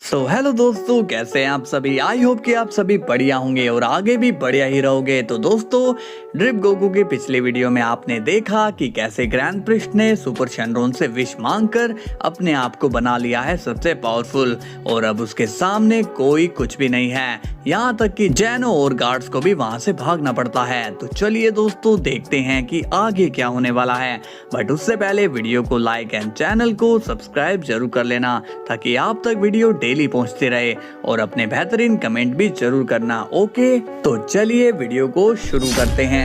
So hello दोस्तों, कैसे हैं आप सभी। आई होप कि आप सभी बढ़िया होंगे और आगे भी बढ़िया ही रहोगे। तो दोस्तों, ड्रिप गोकू की पिछले वीडियो में आपने देखा कि कैसे ग्रैंड प्रिस्ट ने सुपर शेनरॉन से विश मांगकर अपने आप को बना लिया है सबसे पावरफुल, और अब उसके सामने कोई कुछ भी नहीं है, यहाँ तक कि जैनो और गार्ड्स को भी वहाँ से भागना पड़ता है। तो चलिए दोस्तों, देखते हैं कि आगे क्या होने वाला है। बट उससे पहले वीडियो को लाइक एंड चैनल को सब्सक्राइब जरूर कर लेना, ताकि आप तक वीडियो डेली पहुंचते रहे, और अपने बेहतरीन कमेंट भी जरूर करना। ओके, तो चलिए वीडियो को शुरू करते हैं।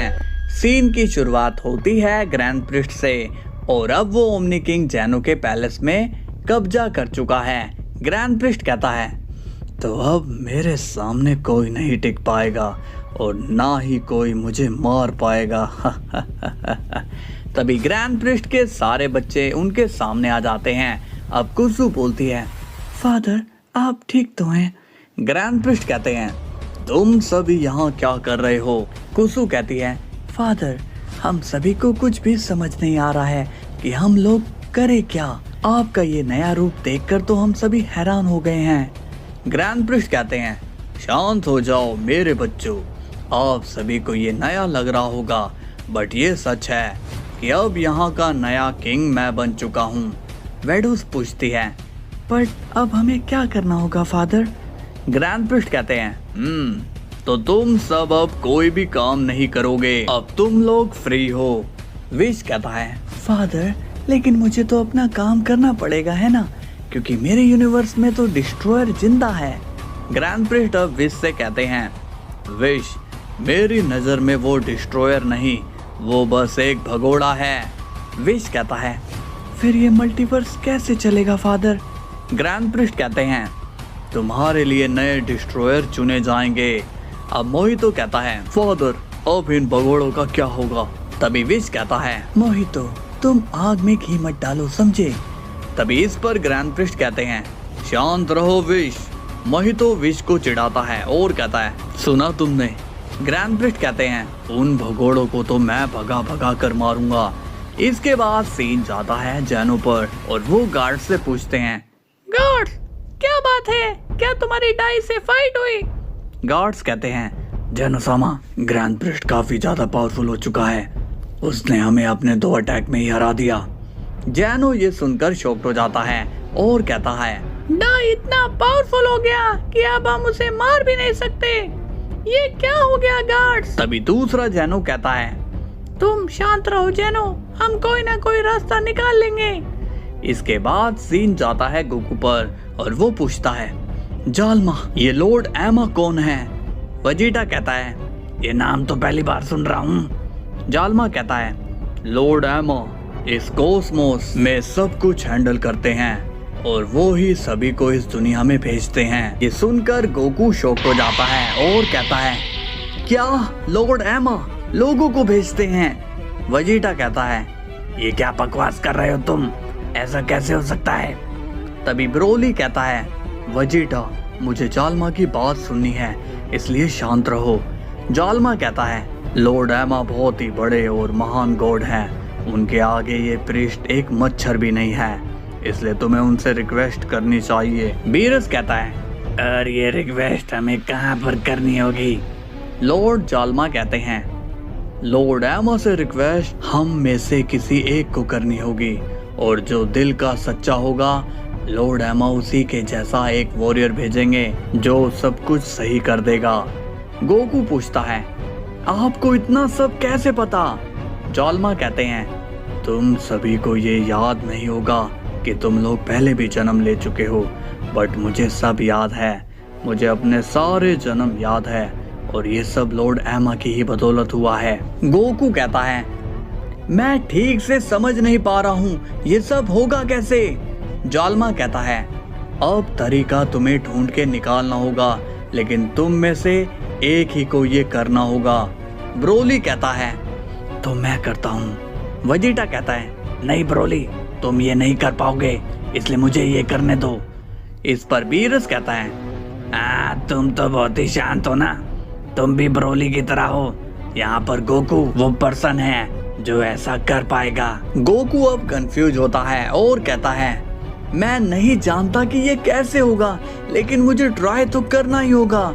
सीन की शुरुआत होती है ग्रैंड प्रिस्ट से, और अब वो ओमनी किंग जैनो के पैलेस में कब्जा कर चुका है। ग्रैंड प्रिस्ट कहता है, तो अब मेरे सामने कोई नहीं टिक पाएगा और ना ही कोई मुझे मार पाएगा। तभी ग्रैंड प्रिस्ट के सारे बच्चे उनके सामने आ जाते हैं। अब कुसु बोलती है, फादर आप ठीक तो हैं? ग्रैंड प्रिस्ट कहते हैं, तुम सभी यहाँ क्या कर रहे हो? कुसु कहती है, फादर हम सभी को कुछ भी समझ नहीं आ रहा है कि हम लोग करें क्या। आपका ये नया रूप देखकर तो हम सभी हैरान हो गए हैं। ग्रैंड प्रिस्ट कहते हैं, शांत हो जाओ मेरे बच्चों, आप सभी को ये नया लग रहा होगा, बट ये सच है कि अब यहाँ का नया किंग मैं बन चुका हूँ। वेडोस पूछती है, बट अब हमें क्या करना होगा फादर? ग्रैंड प्रिस्ट कहते हैं, तो तुम सब अब कोई भी काम नहीं करोगे, अब तुम लोग फ्री हो। विश कहता है, फादर लेकिन मुझे तो अपना काम करना पड़ेगा है ना, क्योंकि मेरे यूनिवर्स में तो डिस्ट्रॉयर जिंदा है। ग्रैंड प्रिस्ट अब विश से कहते हैं, विश मेरी नजर में वो डिस्ट्रॉयर नहीं, वो बस एक भगोड़ा है। विश कहता है, फिर ये मल्टीवर्स कैसे चलेगा फादर? ग्रैंड प्रिस्ट कहते हैं, तुम्हारे लिए नए डिस्ट्रॉयर चुने जाएंगे। अब मोहितो कहता है, फादर अब इन भगोड़ों का क्या होगा? तभी विश कहता है, मोहितो तुम आग में घी मत डालो, समझे? तभी इस पर ग्रैंड प्रिस्ट कहते हैं, शांत रहो विश। मोहितो विश को चिढ़ाता है और कहता है, सुना तुमने? ग्रैंड प्रिस्ट कहते हैं, उन भगोड़ों को तो मैं भगा भगा कर मारूंगा। इसके बाद सीन जाता है जैनो पर, और वो गार्ड से पूछते हैं, गार्ड्स क्या बात है, क्या तुम्हारी डाई से फाइट हुई? गार्ड्स कहते हैं, जैनो सामा ग्रैंड प्रिस्ट काफी ज्यादा पावरफुल हो चुका है, उसने हमें अपने 2 अटैक में ही हरा दिया। जैनो ये सुनकर शॉक्ड हो जाता है और कहता है, डाई इतना पावरफुल हो गया कि अब हम उसे मार भी नहीं सकते, ये क्या हो गया गार्ड्स? तभी दूसरा जैनो कहता है, तुम शांत रहो जैनो, हम कोई ना कोई रास्ता निकाल लेंगे। इसके बाद सीन जाता है गोकू पर, और वो पूछता है, जालमा ये लॉर्ड एमा कौन है? वेजिटा कहता है, ये नाम तो पहली बार सुन रहा हूँ। जालमा कहता है, लॉर्ड एमा इस कॉस्मोस में सब कुछ हैंडल करते हैं, और वो ही सभी को इस दुनिया में भेजते हैं। ये सुनकर गोकू शॉक हो जाता है और कहता है, क्या लॉर्ड एमा लोगों को भेजते हैं? वेजिटा कहता है, ये क्या बकवास कर रहे हो तुम, ऐसा कैसे हो सकता है? तभी ब्रोली कहता है, वेजिटा मुझे जालमा की बात सुननी है, इसलिए शांत रहो। जालमा कहता है, लॉर्ड एमा बहुत ही बड़े और महान गॉड हैं, उनके आगे ये प्रिस्ट एक मच्छर भी नहीं है, इसलिए तुम्हें उनसे रिक्वेस्ट करनी चाहिए। बीरस कहता है, और ये रिक्वेस्ट हमें कहाँ पर करनी होगी? लॉर्ड जालमा कहते हैं, लॉर्ड एमा से रिक्वेस्ट हम में से किसी एक को करनी होगी, और जो दिल का सच्चा होगा लॉर्ड एमा उसी के जैसा एक वॉरियर भेजेंगे जो सब कुछ सही कर देगा। गोकू पूछता है, आपको इतना सब कैसे पता? जालमा कहते हैं, तुम सभी को ये याद नहीं होगा कि तुम लोग पहले भी जन्म ले चुके हो, बट मुझे सब याद है, मुझे अपने सारे जन्म याद है, और ये सब लॉर्ड एमा की ही बदौलत हुआ है। गोकू कहता है, मैं ठीक से समझ नहीं पा रहा हूँ, ये सब होगा कैसे? जालमा कहता है, अब तरीका तुम्हें ढूंढ के निकालना होगा, लेकिन तुम में से एक ही को ये करना होगा। ब्रोली कहता है, तो मैं करता हूँ। वेजिटा कहता है, नहीं ब्रोली तुम ये नहीं कर पाओगे, इसलिए मुझे ये करने दो। इस पर बीरस कहता है, तुम तो बहुत ही शांत हो ना, तुम भी ब्रोली की तरह हो, यहाँ पर गोकू वो पर्सन है जो ऐसा कर पाएगा। गोकू अब कंफ्यूज होता है और कहता है, मैं नहीं जानता कि ये कैसे होगा, लेकिन मुझे ट्राई तो करना ही होगा।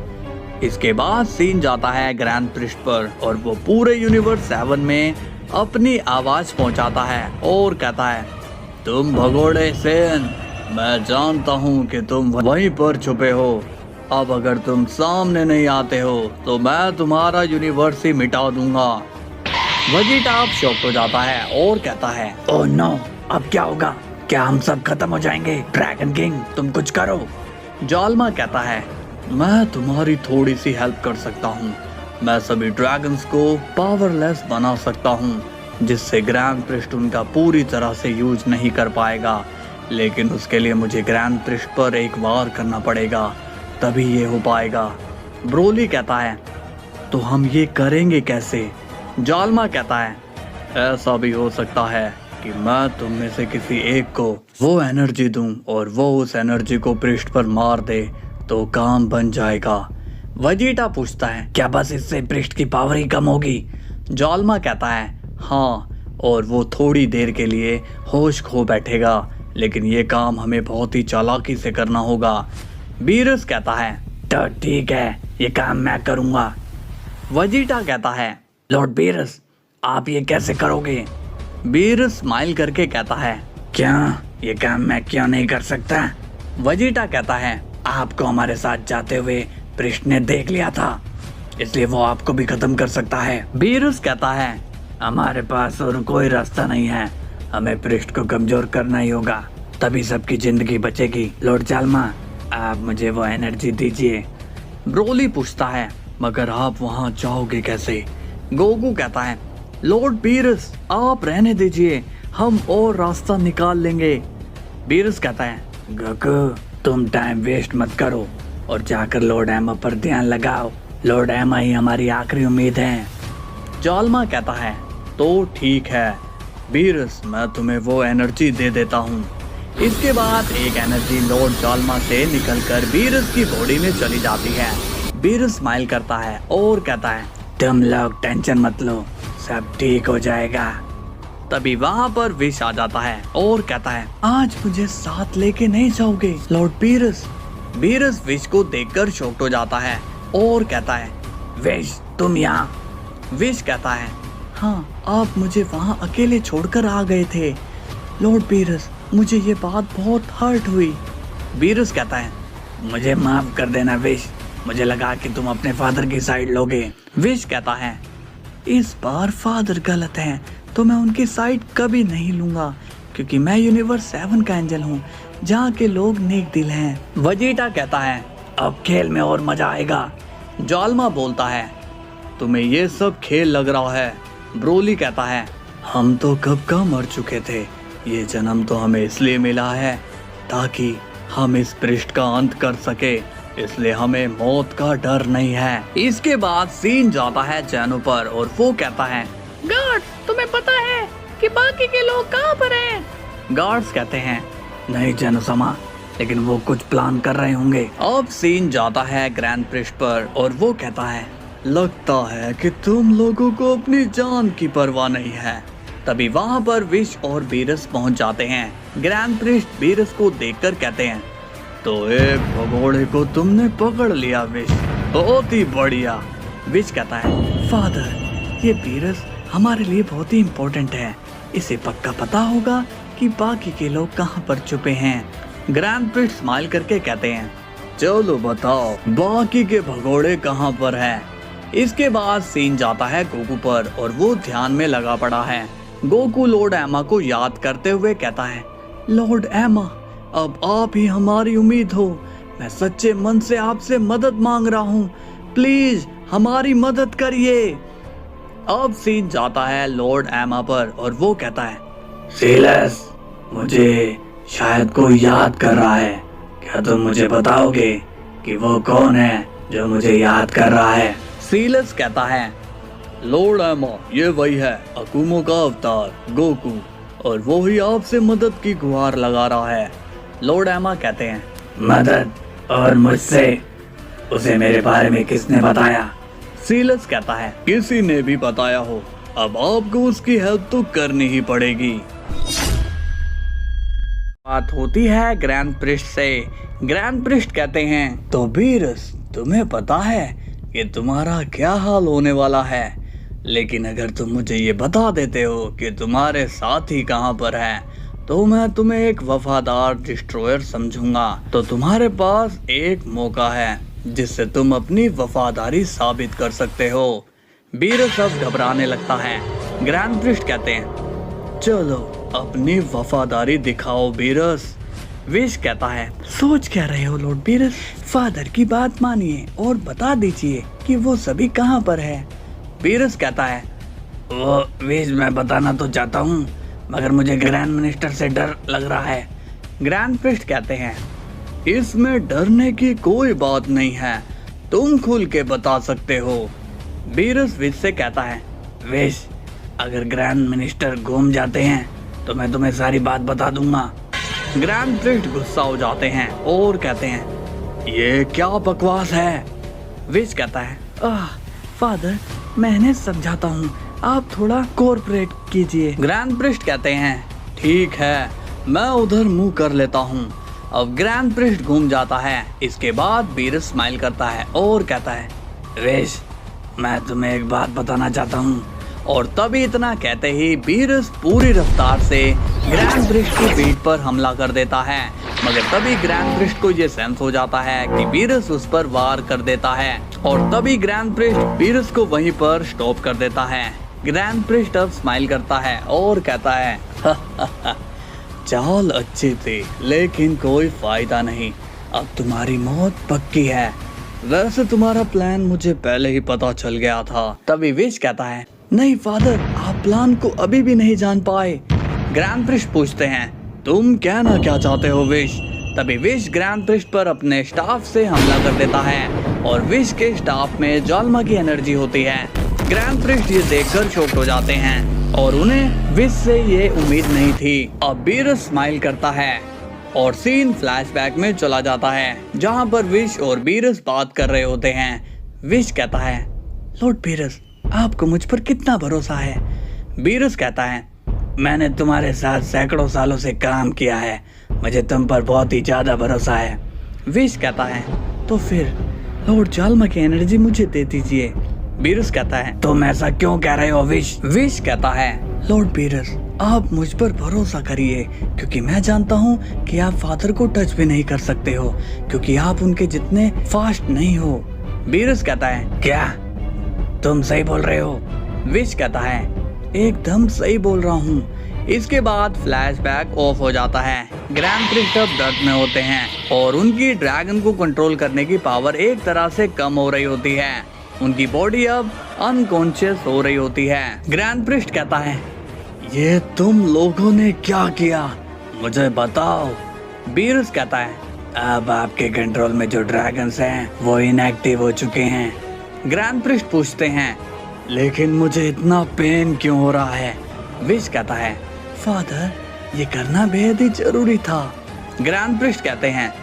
इसके बाद सीन जाता है ग्रैंड पृष्ठ पर और वो पूरे यूनिवर्स 7 में अपनी आवाज पहुंचाता है और कहता है, तुम भगोड़े सेन, मैं जानता हूँ कि तुम वहीं पर छुपे हो। अब अगर तुम सामने नहीं आते हो तो मैं तुम्हारा यूनिवर्स ही मिटा दूंगा। वेजिटा अब शॉक हो जाता है और कहता है, ओह नो, अब क्या होगा? क्या हम सब खत्म हो जाएंगे? ड्रैगन किंग, तुम कुछ करो। जालमा कहता है, मैं तुम्हारी थोड़ी सी हेल्प कर सकता हूँ। मैं सभी ड्रैगन्स को पावरलेस बना सकता हूँ, जिससे ग्रैंड पृष्ठ उनका पूरी तरह से यूज नहीं कर पाएगा। लेकिन उसके लिए मुझे ग्रैंड पृष्ठ पर एक वार करना पड़ेगा, तभी ये हो पाएगा। ब्रोली कहता है, तो हम ये करेंगे कैसे? जालमा कहता है, ऐसा भी हो सकता है कि मैं तुम में से किसी एक को वो एनर्जी दूं और वो उस एनर्जी को पृष्ठ पर मार दे तो काम बन जाएगा। वेजिटा पूछता है, क्या बस इससे पृष्ठ की पावर ही कम होगी? जालमा कहता है, हाँ, और वो थोड़ी देर के लिए होश खो बैठेगा, लेकिन ये काम हमें बहुत ही चालाकी से करना होगा। बीरस कहता है, तो ठीक है, ये काम मैं करूंगा। वेजिटा कहता है, लॉर्ड बीरस, आप ये कैसे करोगे? बीरस स्माइल करके कहता है, क्या ये काम मैं क्यों नहीं कर सकता? वेजिटा कहता है, आपको हमारे साथ जाते हुए पृष्ठ ने देख लिया था, इसलिए वो आपको भी खत्म कर सकता है। बीरस कहता है, हमारे पास और कोई रास्ता नहीं है, हमें पृष्ठ को कमजोर करना ही होगा, तभी सबकी जिंदगी बचेगी। लॉर्ड जालमा, आप मुझे वो एनर्जी दीजिए। ब्रोली पूछता है, मगर आप वहाँ जाओगे कैसे? गोकू कहता है, लॉर्ड बीरस, आप रहने दीजिए, हम और रास्ता निकाल लेंगे। बीरस कहता है, गोकू, तुम टाइम वेस्ट मत करो और जाकर लॉर्ड एमा पर ध्यान लगाओ। लॉर्ड एमा ही हमारी आखिरी उम्मीद है। जालमा कहता है, तो ठीक है बीरस, मैं तुम्हें वो एनर्जी दे देता हूँ। इसके बाद एक एनर्जी लॉर्ड जालमा से निकलकर बीरस की बॉडी में चली जाती है। बीरस स्माइल करता है और कहता है, तुम लोग टेंशन मत लो, सब ठीक हो जाएगा। तभी वहाँ पर विश आ जाता है और कहता है, आज मुझे साथ लेके नहीं जाओगे लॉर्ड बीरस? बीरस विश को देखकर शॉक्ड हो जाता है और कहता है, विश, तुम यहाँ? विश कहता है, हाँ, आप मुझे वहाँ अकेले छोड़कर आ गए थे लॉर्ड बीरस, मुझे ये बात बहुत हर्ट हुई। बीरस कहता है, मुझे माफ कर देना विश, मुझे लगा कि तुम अपने फादर की साइड लोगे। विश कहता है, इस बार फादर गलत है तो मैं उनकी साइड कभी नहीं लूंगा, क्योंकि मैं यूनिवर्स 7 का एंजल हूँ, जहाँ के लोग नेक दिल हैं। वेजिटा कहता है, अब खेल में और मजा आएगा। जालमा बोलता है, तुम्हें ये सब खेल लग रहा है। ब्रोली कहता है, हम तो कब का मर चुके थे, ये जन्म तो हमें इसलिए मिला है ताकि हम इस पृष्ठ का अंत कर सके, इसलिए हमें मौत का डर नहीं है। इसके बाद सीन जाता है जैनो पर और वो कहता है, गार्ड, तुम्हें पता है कि बाकी के लोग कहाँ पर हैं? गार्ड्स कहते हैं, नहीं जैनो समा, लेकिन वो कुछ प्लान कर रहे होंगे। अब सीन जाता है ग्रैंड पृष्ठ पर और वो कहता है, लगता है कि तुम लोगों को अपनी जान की परवाह नहीं है। तभी वहाँ पर विश और बीरस पहुँच जाते हैं। ग्रैंड पृष्ठ बीरस को देखकर कहते हैं, तो एक भगोड़े को तुमने पकड़ लिया विश, बहुत ही बढ़िया। विश कहता है, फादर, ये बीरस हमारे लिए बहुत ही इम्पोर्टेंट है, इसे पक्का पता होगा कि बाकी के लोग कहाँ पर छुपे हैं। ग्रैंड पृष्ठ स्माइल करके कहते हैं, चलो बताओ बाकी के भगोड़े कहाँ पर हैं। इसके बाद सीन जाता है गोकू पर और वो ध्यान में लगा पड़ा है। गोकू लॉर्ड एमा को याद करते हुए कहता है, लॉर्ड एमा, अब आप ही हमारी उम्मीद हो, मैं सच्चे मन से आपसे मदद मांग रहा हूँ, प्लीज हमारी मदद करिए। अब सीन जाता है लॉर्ड एमा पर और वो कहता है, सीलस, मुझे शायद कोई याद कर रहा है, क्या तुम मुझे बताओगे कि वो कौन है जो मुझे याद कर रहा है? सीलस कहता है, लॉर्ड एमा, ये वही है, अकुमो का अवतार गोकू, और वो ही आपसे मदद की गुहार लगा रहा है। लॉर्ड एमा कहते हैं, मदद? और मुझसे? उसे मेरे बारे में किसने बताया? सीलस कहता है, किसी ने भी बताया हो, अब आपको उसकी हेल्प तो करनी ही पड़ेगी। बात होती है ग्रैंड प्रिस्ट से। ग्रैंड प्रिस्ट कहते हैं, तो बीरस तुम्हें पता है कि तुम्हारा क्या हाल होने वाला है, लेकिन अगर तुम मुझे ये बता देते हो कि तुम्हारे साथी कहाँ पर है तो मैं तुम्हें एक वफादार डिस्ट्रॉयर समझूंगा। तो तुम्हारे पास एक मौका है जिससे तुम अपनी वफादारी साबित कर सकते हो। बीरस अब घबराने लगता है। ग्रैंड प्रिस्ट कहते हैं, चलो अपनी वफादारी दिखाओ बीरस। विश कहता है, सोच क्या रहे हो लॉर्ड बीरस, फादर की बात मानिए और बता दीजिए कि वो सभी कहाँ पर है। बीरस कहता है, वो विश मैं बताना तो चाहता हूँ मगर मुझे ग्रैंड मिनिस्टर से डर लग रहा है। ग्रैंड प्रिस्ट कहते हैं, इसमें डरने की कोई बात नहीं है, तुम खुल के बता सकते हो। बीरस विश से कहता है, विश अगर ग्रैंड मिनिस्टर घूम जाते हैं तो मैं तुम्हें सारी बात बता दूंगा। ग्रैंड प्रिस्ट गुस्सा हो जाते हैं और कहते हैं, ये क्या बकवास है। विश कहता है, फादर मैं इन्हें समझाता हूँ, आप थोड़ा कोऑपरेट कीजिए। ग्रैंड प्रिस्ट कहते हैं, ठीक है मैं उधर मुंह कर लेता हूँ। अब ग्रैंड प्रिस्ट घूम जाता है। इसके बाद बीरस स्माइल करता है और कहता है, विश मैं तुम्हें एक बात बताना चाहता हूँ। और तभी इतना कहते ही बीरस पूरी रफ्तार से ग्रैंड प्रिस्ट की पीठ पर हमला कर देता है। मगर तभी ग्रैंड प्रिस्ट को ये सेंस हो जाता है कि बीरस उस पर वार कर देता है और तभी ग्रैंड प्रिस्ट बीरस को वहीं पर स्टॉप कर देता है। ग्रैंड प्रिस्ट अब स्माइल करता है और कहता है, चाल अच्छी थी लेकिन कोई फायदा नहीं, अब तुम्हारी मौत पक्की है। वैसे तुम्हारा प्लान मुझे पहले ही पता चल गया था। तभी विश कहता है, नहीं फादर आप प्लान को अभी भी नहीं जान पाए। ग्रैंड प्रिस्ट पूछते हैं, तुम कहना क्या चाहते हो विश। तभी विश ग्रैंड प्रिस्ट पर अपने स्टाफ से हमला कर देता है और विश के स्टाफ में ज्वालमा की एनर्जी होती है। ग्रैंड प्रिस्ट ये देखकर शॉक्ड हो जाते हैं और उन्हें विश से ये उम्मीद नहीं थी। अब बीरस स्माइल करता है और सीन फ्लैशबैक में चला जाता है जहाँ पर विश और बीरस बात कर रहे होते हैं। विश कहता है, लॉर्ड बीरस आपको मुझ पर कितना भरोसा है। बीरस कहता है, मैंने तुम्हारे साथ सैकड़ों सालों से काम किया है, मुझे तुम पर बहुत ही ज्यादा भरोसा है। विश कहता है, तो फिर लॉर्ड ज्वालमा की एनर्जी मुझे दे दीजिए। बीरस कहता है, तुम ऐसा क्यों कह रहे हो विश। विश कहता है, लॉर्ड बीरस आप मुझ पर भरोसा करिए क्योंकि मैं जानता हूँ कि आप फादर को टच भी नहीं कर सकते हो क्योंकि आप उनके जितने फास्ट नहीं हो। बीरस कहता है, क्या तुम सही बोल रहे हो। विश कहता है, एकदम सही बोल रहा हूँ। इसके बाद फ्लैशबैक ऑफ हो जाता है। ग्रैंड प्रिस्ट अब दर्द में होते हैं और उनकी ड्रैगन को कंट्रोल करने की पावर एक तरह से कम हो रही होती है। उनकी बॉडी अब अनकॉन्शियस हो रही होती है। ग्रैंड प्रिस्ट कहता है, ये तुम लोगों ने क्या किया मुझे बताओ। बीरस कहता है, अब आपके कंट्रोल में जो ड्रैगन्स हैं वो इनएक्टिव हो चुके हैं। ग्रैंड प्रिस्ट पूछते हैं, लेकिन मुझे इतना पेन क्यों हो रहा है। विश कहता है, फादर ये करना बेहद ही जरूरी था। ग्रैंड प्रिस्ट कहते हैं,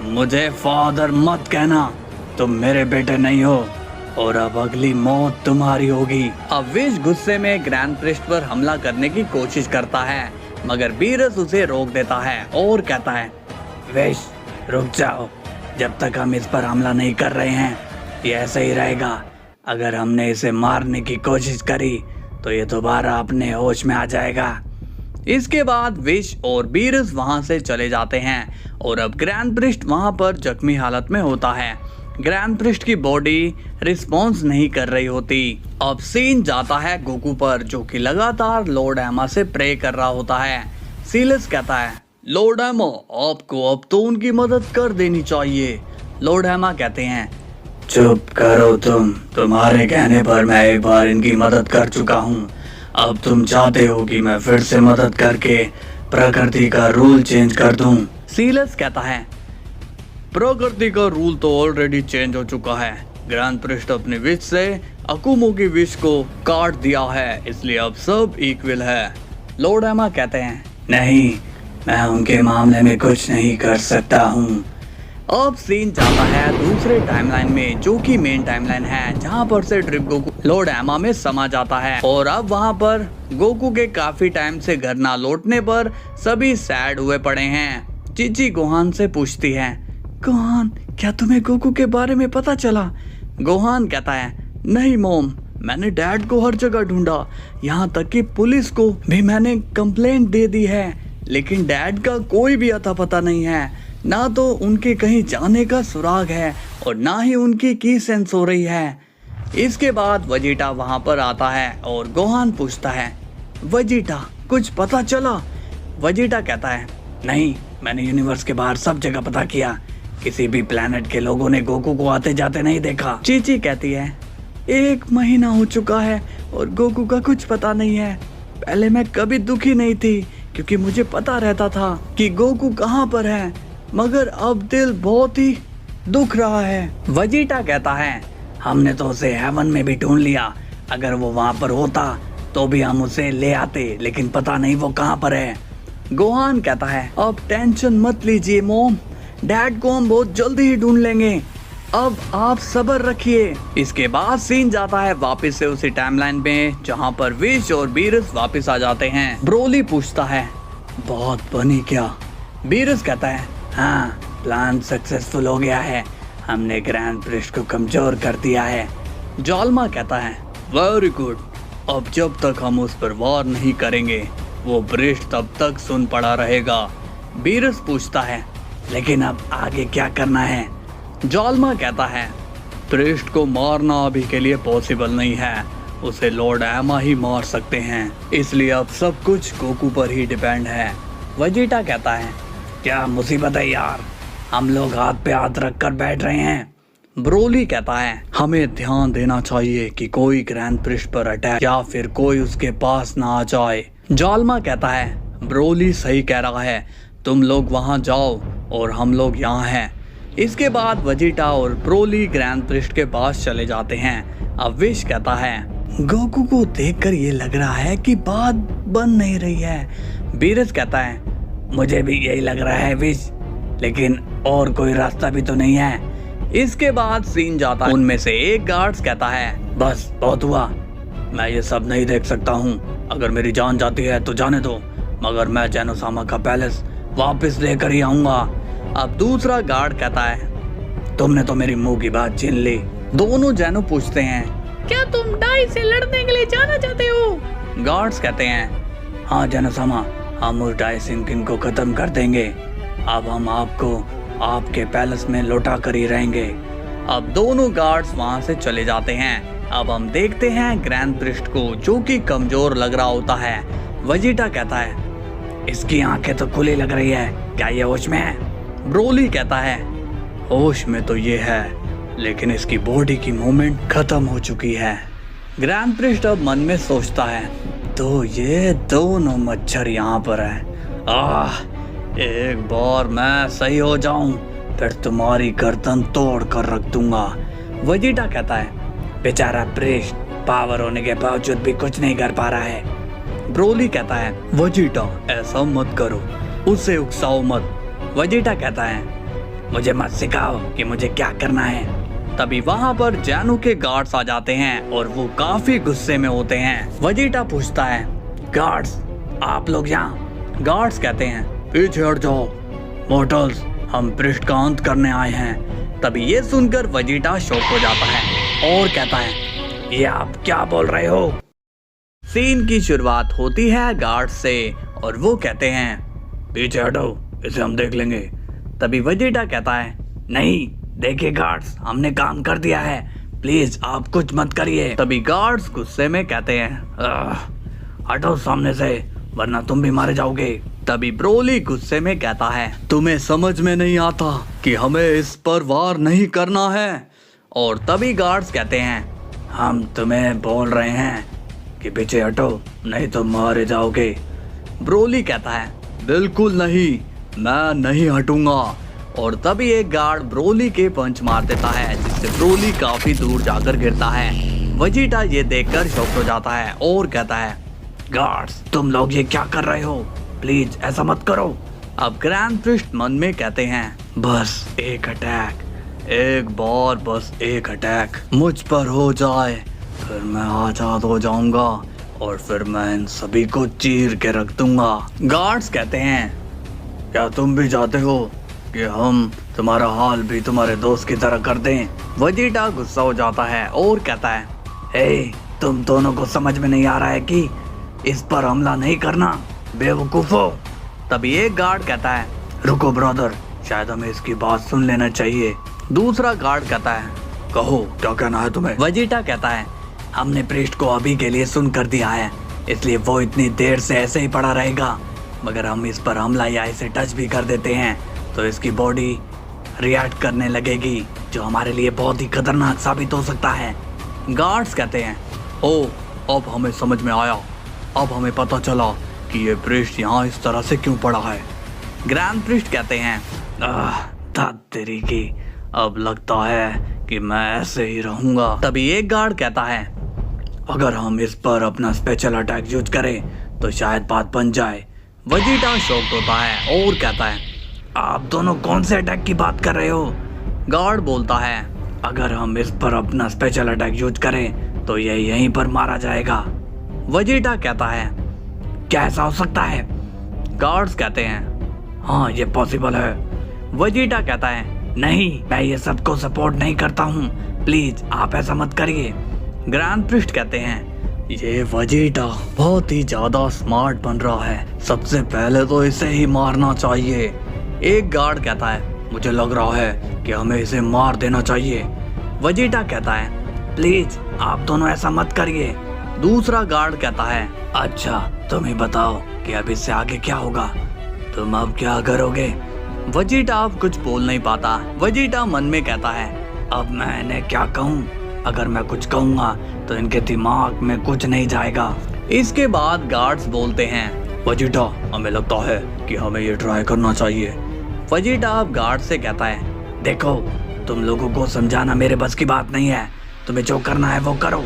मुझे फादर मत कहना, तुम मेरे बेटे नहीं हो और अब अगली मौत तुम्हारी होगी। अब विश गुस्से में ग्रैंड प्रिस्ट पर हमला करने की कोशिश करता है मगर बीरस उसे रोक देता है और कहता है, विश रुक जाओ, जब तक हम इस पर हमला नहीं कर रहे हैं ये ऐसे ही रहेगा। अगर हमने इसे मारने की कोशिश करी तो ये दोबारा अपने होश में आ जाएगा। इसके बाद विश और बीरस वहां से चले जाते हैं और अब ग्रैंड प्रिस्ट वहां पर जख्मी हालत में होता है। ग्रैंड प्रिस्ट की बॉडी रिस्पॉन्स नहीं कर रही होती। अब सीन जाता है गोकू पर जो कि लगातार लॉर्ड एमा से प्रे कर रहा होता है। सीलस कहता है, लॉर्ड एमा आपको अब तो उनकी मदद कर देनी चाहिए। लॉर्ड एमा कहते हैं, चुप करो तुम्हारे कहने पर मैं एक बार इनकी मदद कर चुका हूँ, अब तुम चाहते हो कि मैं फिर से मदद करके प्रकृति का रूल चेंज कर दूं। सीलस कहता है, प्रकृति का रूल तो ऑलरेडी चेंज हो चुका है। ग्रैंड प्रिस्ट अपनी विश से अकुमो की विश को काट दिया है, इसलिए अब सब इक्वल है। लॉर्ड एमा कहते हैं, नहीं मैं उनके मामले में कुछ नहीं कर सकता हूँ। अब सीन जाता है दूसरे टाइमलाइन में, जो कि मेन टाइमलाइन है, जहाँ पर से ट्रिप गोकू लॉर्ड एमा में समा जाता है। और अब वहाँ पर गोकू के काफी टाइम से घर ना लौटने पर सभी सैड हुए पड़े हैं। चीची गोहान से पूछती है, गोहान क्या तुम्हें गोकू के बारे में पता चला? गोहान कहता है, नहीं मॉम, मैंने डैड को हर जगह ढूंढा, यहाँ तक कि पुलिस को भी मैंने कंप्लेंट दे दी है, लेकिन डैड का कोई भी अता पता नहीं है। ना तो उनके कहीं जाने का सुराग है और ना ही उनकी की सेंस हो रही है। इसके बाद वजीटा वहां पर आता है और गोहान पूछता है, वजीटा कुछ पता चला? वजीटा कहता है, नहीं, मैंने यूनिवर्स के बाहर सब जगह पता किया, किसी भी प्लेनेट के लोगों ने गोकू को आते जाते नहीं देखा। चीची कहती है, 1 महीना हो चुका है और गोकू का कुछ पता नहीं है। पहले मैं कभी दुखी नहीं थी क्योंकि मुझे पता रहता था कि गोकू कहाँ पर है, मगर अब दिल बहुत ही दुख रहा है। वजीटा कहता है, हमने तो उसे हेवन में भी ढूंढ लिया, अगर वो वहाँ पर होता तो भी हम उसे ले आते, लेकिन पता नहीं वो कहाँ पर है। गोहान कहता है, अब टेंशन मत लीजिए मॉम, डैड को हम बहुत जल्दी ही ढूंढ लेंगे, अब आप सब्र रखिए। इसके बाद सीन जाता है वापस से उसी टाइमलाइन में, जहाँ पर विश और बीरस वापस आ जाते हैं। ब्रोली पूछता है, बहुत बनी क्या? बीरस कहता है, हाँ, प्लान सक्सेसफुल हो गया है, हमने ग्रैंड प्रिस्ट को कमजोर कर दिया है। जॉल्मा कहता है, वेरी गुड, अब जब तक हम उस पर वार नहीं करेंगे वो प्रिस्ट तब तक सुन पड़ा रहेगा। बीरस पूछता है, लेकिन अब आगे क्या करना है? जॉल्मा कहता है, प्रिस्ट को मारना अभी के लिए पॉसिबल नहीं है, उसे लॉर्ड एमा ही मार सकते हैं, इसलिए अब सब कुछ गोकू पर ही डिपेंड है। वजीटा कहता है, क्या मुसीबत है यार, हम लोग हाथ पे हाथ रख कर बैठ रहे हैं। ब्रोली कहता है, हमें ध्यान देना चाहिए कि कोई ग्रैंड प्रिस्ट पर अटैक या फिर कोई उसके पास ना आ जाए। जॉल्मा कहता है, ब्रोली सही कह रहा है, तुम लोग वहां जाओ और हम लोग यहाँ हैं। इसके बाद वजीटा और ब्रोली ग्रैंड प्रिस्ट के पास चले जाते हैं। अब विश कहता है, गोकू को देखकर ये लग रहा है कि बात बन नहीं रही है। बीरस कहता है, मुझे भी यही लग रहा है विश, लेकिन और कोई रास्ता भी तो नहीं है। इसके बाद सीन जाता है, उनमें से एक गार्ड्स कहता है, बस बहुत हुआ, मैं ये सब नहीं देख सकता हूँ, अगर मेरी जान जाती है तो जाने दो, मगर मैं जेनोसामा का पैलेस वापस लेकर ही आऊंगा। अब दूसरा गार्ड कहता है, तुमने तो मेरी मुंह की बात छीन ली। दोनों जेनो पूछते हैं, क्या तुम डाई से लड़ने के लिए जाना चाहते हो? गार्ड्स कहते हैं, हाँ जेनोसामा, हम उस डाई सिंकिंग को खत्म कर देंगे, अब हम आपको आपके पैलेस में लौटा कर ही रहेंगे। अब दोनों गार्ड्स वहां से चले जाते हैं। अब हम देखते हैं ग्रैंड प्रिस्ट को, जो कि कमजोर लग रहा होता है। वजीटा कहता है, इसकी आंखें तो खुली लग रही है, क्या ये होश में है? ब्रोली कहता है, होश में तो ये है, लेकिन इसकी बॉडी की मूवमेंट खत्म हो चुकी है। ग्रैंड प्रिस्ट अब मन में सोचता है, तो ये दोनों मच्छर यहाँ पर है, एक बार मैं सही हो जाऊं फिर तुम्हारी गर्दन तोड़ कर रख दूंगा। वजीटा कहता है, बेचारा प्रिस्ट पावर होने के बावजूद भी कुछ नहीं कर पा रहा है। ब्रोली कहता है, वजीटा ऐसा मत करो, उसे उकसाओ मत। वजीटा कहता है, मुझे मत सिखाओ कि मुझे क्या करना है। तभी वहाँ पर जैनू के गार्ड्स आ जाते हैं और वो काफी गुस्से में होते हैं। वजीटा पूछता है, गार्ड्स आप लोग यहाँ? गार्ड्स कहते हैं, पीछे हट जाओ मॉर्टल्स, हम प्रिस्ट का अंत करने आए हैं। तभी ये सुनकर वजीटा शॉक हो जाता है और कहता है, ये आप क्या बोल रहे हो? सीन की शुरुआत होती है गार्ड से और वो कहते हैं, पीछे हटो, इसे हम देख लेंगे। तभी वजीटा कहता है, नहीं देखिए गार्ड्स, हमने काम कर दिया है, प्लीज आप कुछ मत करिए। तभी गार्ड्स गुस्से में कहते हैं, हटो सामने से, वरना तुम भी मारे जाओगे। तभी ब्रोली गुस्से में कहता है, तुम्हें समझ में नहीं आता कि हमें इस पर वार नहीं करना है। और तभी गार्ड्स कहते हैं, हम तुम्हें बोल रहे हैं कि पीछे हटो, नहीं तो मारे जाओगे। ब्रोली कहता है, बिल्कुल नहीं, मैं नहीं हटूंगा। और तभी एक गार्ड ब्रोली के पंच मार देता है, जिससे ब्रोली काफी दूर जाकर गिरता है। वजीटा ये देखकर शॉक हो जाता है और कहता है, गार्ड्स तुम लोग ये क्या कर रहे हो, प्लीज ऐसा मत करो। अब ग्रैंड प्रिस्ट मन में कहते हैं, बस एक अटैक, एक बार बस एक अटैक मुझ पर हो जाए, फिर मैं आजाद हो जाऊंगा और फिर मैं इन सभी को चीर के रख दूंगा। गार्ड्स कहते हैं, क्या तुम भी चाहते हो कि हम तुम्हारा हाल भी तुम्हारे दोस्त की तरह कर दें? वेजिटा गुस्सा हो जाता है और कहता है, हे, तुम दोनों को समझ में नहीं आ रहा है कि इस पर हमला नहीं करना, बेवकूफो। तभी एक गार्ड कहता है, रुको ब्रदर, शायद हमें इसकी बात सुन लेना चाहिए। दूसरा गार्ड कहता है, कहो क्या कहना है तुम्हें? वेजिटा कहता है, हमने प्रीस्ट को अभी के लिए सुन कर दिया है, इसलिए वो इतनी देर से ऐसे ही पड़ा रहेगा, मगर हम इस पर हमला या इसे टच भी कर देते हैं तो इसकी बॉडी रिएक्ट करने लगेगी, जो हमारे लिए बहुत ही खतरनाक साबित हो सकता है। गार्ड्स कहते हैं, ओ, अब हमें समझ में आया, अब हमें पता चला कि ये प्रीस्ट यहाँ इस तरह से क्यों पड़ा है। ग्रैंड प्रीस्ट कहते हैं, तेरी की, अब लगता है कि मैं ऐसे ही रहूंगा। तभी एक गार्ड कहता है, अगर हम इस पर अपना स्पेशल अटैक यूज करें तो शायद बात बन जाए। वेजिटा शॉक्ड होता है और कहता है, आप दोनों कौन से अटैक की बात कर रहे हो? गार्ड बोलता है, अगर हम इस पर अपना स्पेशल अटैक यूज करें तो ये यहीं पर मारा जाएगा। वेजिटा कहता है, क्या ऐसा हो सकता है? गार्ड्स कहते हैं, हाँ ये पॉसिबल है। वेजिटा कहता है, नहीं, मैं ये सबको सपोर्ट नहीं करता हूँ, प्लीज आप ऐसा मत करिए। ग्रैंड प्रिस्ट कहते हैं, ये वेजिटा बहुत ही ज्यादा स्मार्ट बन रहा है, सबसे पहले तो इसे ही मारना चाहिए। एक गार्ड कहता है, मुझे लग रहा है कि हमें इसे मार देना चाहिए। वेजिटा कहता है, प्लीज आप दोनों ऐसा मत करिए। दूसरा गार्ड कहता है, अच्छा तुम ही बताओ कि अब इससे आगे क्या होगा, तुम अब क्या करोगे? वेजिटा अब कुछ बोल नहीं पाता। वेजिटा मन में कहता है, अब मैं इन्हें क्या कहूँ, अगर मैं कुछ कहूँगा तो इनके दिमाग में कुछ नहीं जाएगा। इसके बाद गार्ड्स बोलते हैं, वेजिटा हमें लगता है कि हमें ये ट्राई करना चाहिए। वेजिटा अब गार्ड से कहता है, देखो तुम लोगों को समझाना मेरे बस की बात नहीं है, तुम्हें जो करना है वो करो।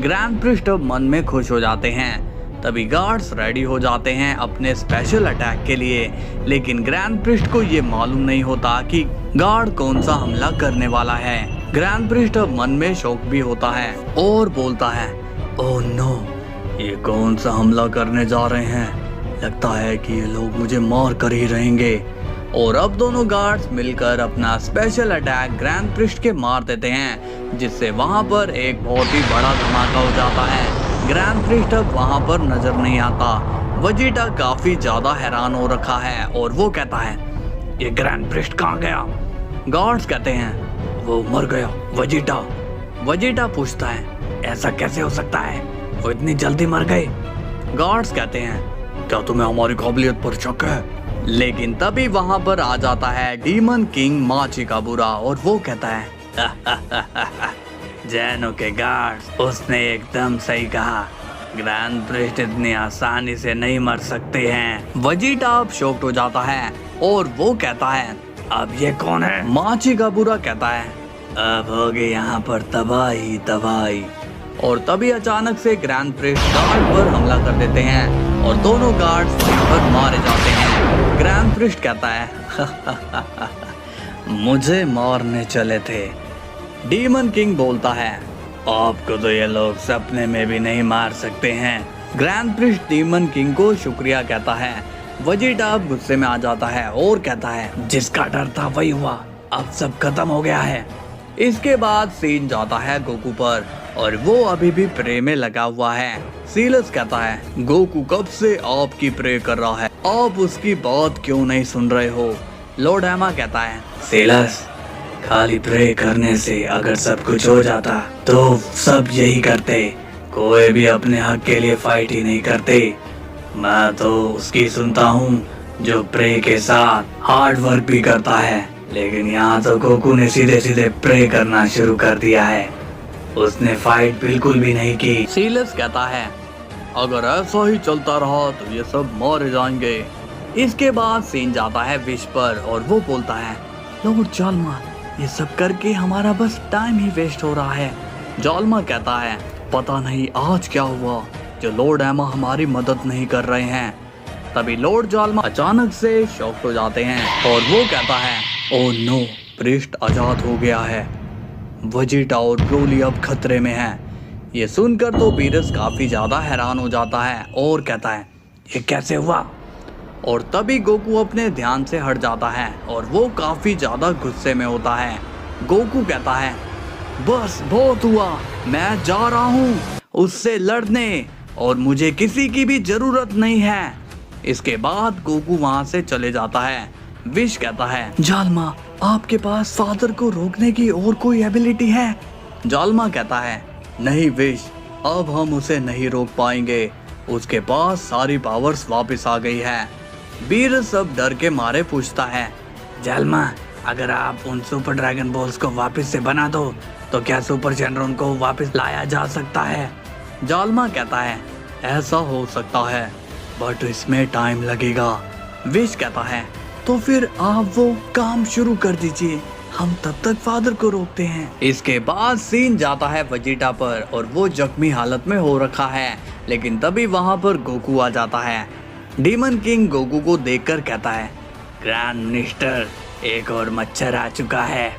ग्रैंड प्रिस्ट अब मन में खुश हो जाते हैं। तभी गार्ड्स रेडी हो जाते हैं अपने स्पेशल अटैक के लिए, लेकिन ग्रैंड प्रिस्ट को ये मालूम नहीं होता कि गार्ड कौन सा हमला करने वाला है। ग्रैंड प्रिस्ट अब मन में शौक भी होता है और बोलता है, ओह नो, ये कौन सा हमला करने जा रहे हैं, लगता है कि ये लोग मुझे मार कर ही रहेंगे। और अब दोनों गार्ड्स मिलकर अपना स्पेशल अटैक ग्रैंड प्रिस्ट के मार देते हैं, जिससे वहां पर एक बहुत ही बड़ा धमाका हो जाता है। ग्रैंड प्रिस्ट अब वहां पर नजर नहीं आता। वेजिटा काफी ज्यादा हैरान हो रखा है और वो कहता है, ये ग्रैंड प्रिस्ट कहाँ गया? गार्ड्स कहते हैं, वो मर गया। वेजिटा पूछता है, ऐसा कैसे हो सकता है, वो इतनी जल्दी मर गए? गार्ड्स कहते हैं, क्या तुम्हें हमारी काबिलियत पर शक है? लेकिन तभी वहां पर आ जाता है डीमन किंग माचिकाबुरा और वो कहता है, जैनो के गार्ड्स, उसने एकदम सही कहा, ग्रैंड प्रिस्ट इतनी आसानी से नहीं मर सकते हैं। वेजिटा अब शॉक्ड हो जाता है और वो कहता है, अब ये कौन है? माचिकाबुरा कहता है, अब होगी यहाँ पर तबाही। और तभी अचानक से ग्रैंड प्रिस्ट गार्ड पर हमला कर देते हैं और दोनों गार्ड्स वहीं पर मारे जाते हैं। ग्रैंड प्रिस्ट कहता है, मुझे मारने चले थे। डीमन किंग बोलता है, आपको तो ये लोग सपने में भी नहीं मार सकते हैं। ग्रैंड प्रिस्ट डीमन किंग को शुक्रिया कहता है। वेजिटा अब गुस्से में आ जाता है और कहता है, जिसका डर था वही हुआ, अब सब खत्म हो गया है। इसके बाद सीन जाता है गोकू पर और वो अभी भी प्रे में लगा हुआ है। सीलस कहता है, गोकू कब से आपकी प्रे कर रहा है, आप उसकी बात क्यों नहीं सुन रहे हो? लॉर्ड हैमा कहता है, सीलस, खाली प्रे करने से अगर सब कुछ हो जाता तो सब यही करते, कोई भी अपने हक के लिए फाइट ही नहीं करते। मैं तो उसकी सुनता हूँ जो प्रे के साथ हार्ड वर्क भी करता है, लेकिन यहाँ तो गोकू ने सीधे सीधे प्रे करना शुरू कर दिया है, उसने फाइट बिल्कुल भी नहीं की। सीलस कहता है, अगर ऐसा ही चलता रहा तो ये सब मारे जाएंगे। इसके बाद सीन जाता है विश पर और वो बोलता है, लॉर्ड जालमा, ये सब करके हमारा बस टाइम ही वेस्ट हो रहा है। जालमा कहता है, पता नहीं आज क्या हुआ जो लॉर्ड हैमा हमारी मदद नहीं कर रहे हैं। तभी लॉर्ड जालमा अचानक से शॉक्ड हो जाते हैं और वो कहता है, ओह नो, पृष्ठ आजाद हो गया है। वेजिटा और ब्रोली अब खतरे में हैं। ये सुनकर तो बीरस काफी ज्यादा हैरान हो जाता है और कहता है, ये कैसे हुआ? और तभी गोकू अपने ध्यान से हट जाता है और वो काफी ज्यादा गुस्से में होता है। गोकू कहता है, बस बहुत हुआ, मैं जा रहा हूँ उससे लड़ने और मुझे किसी की भी जरूरत नहीं है। इसके बाद गोकू वहां से चले जाता है। विश कहता है, जालमा आपके पास फादर को रोकने की और कोई एबिलिटी है? जालमा कहता है, नहीं विश, अब हम उसे नहीं रोक पाएंगे, उसके पास सारी पावर्स वापस आ गई है। बीरस अब डर के मारे पूछता है, जालमा अगर आप उन सुपर ड्रैगन बॉल्स को वापस से बना दो तो क्या सुपर जेनरॉन को वापस लाया जा सकता है? जालमा कहता है, ऐसा हो सकता है बट इसमें टाइम लगेगा। विश कहता है, तो फिर आप वो काम शुरू कर दीजिए, हम तब तक फादर को रोकते हैं। इसके बाद सीन जाता है वेजिटा पर और वो जख्मी हालत में हो रखा है, लेकिन तभी वहाँ पर गोकू आ जाता है। डीमन किंग गोकू को देखकर कहता है, ग्रैंड मिनिस्टर, एक और मच्छर आ चुका है।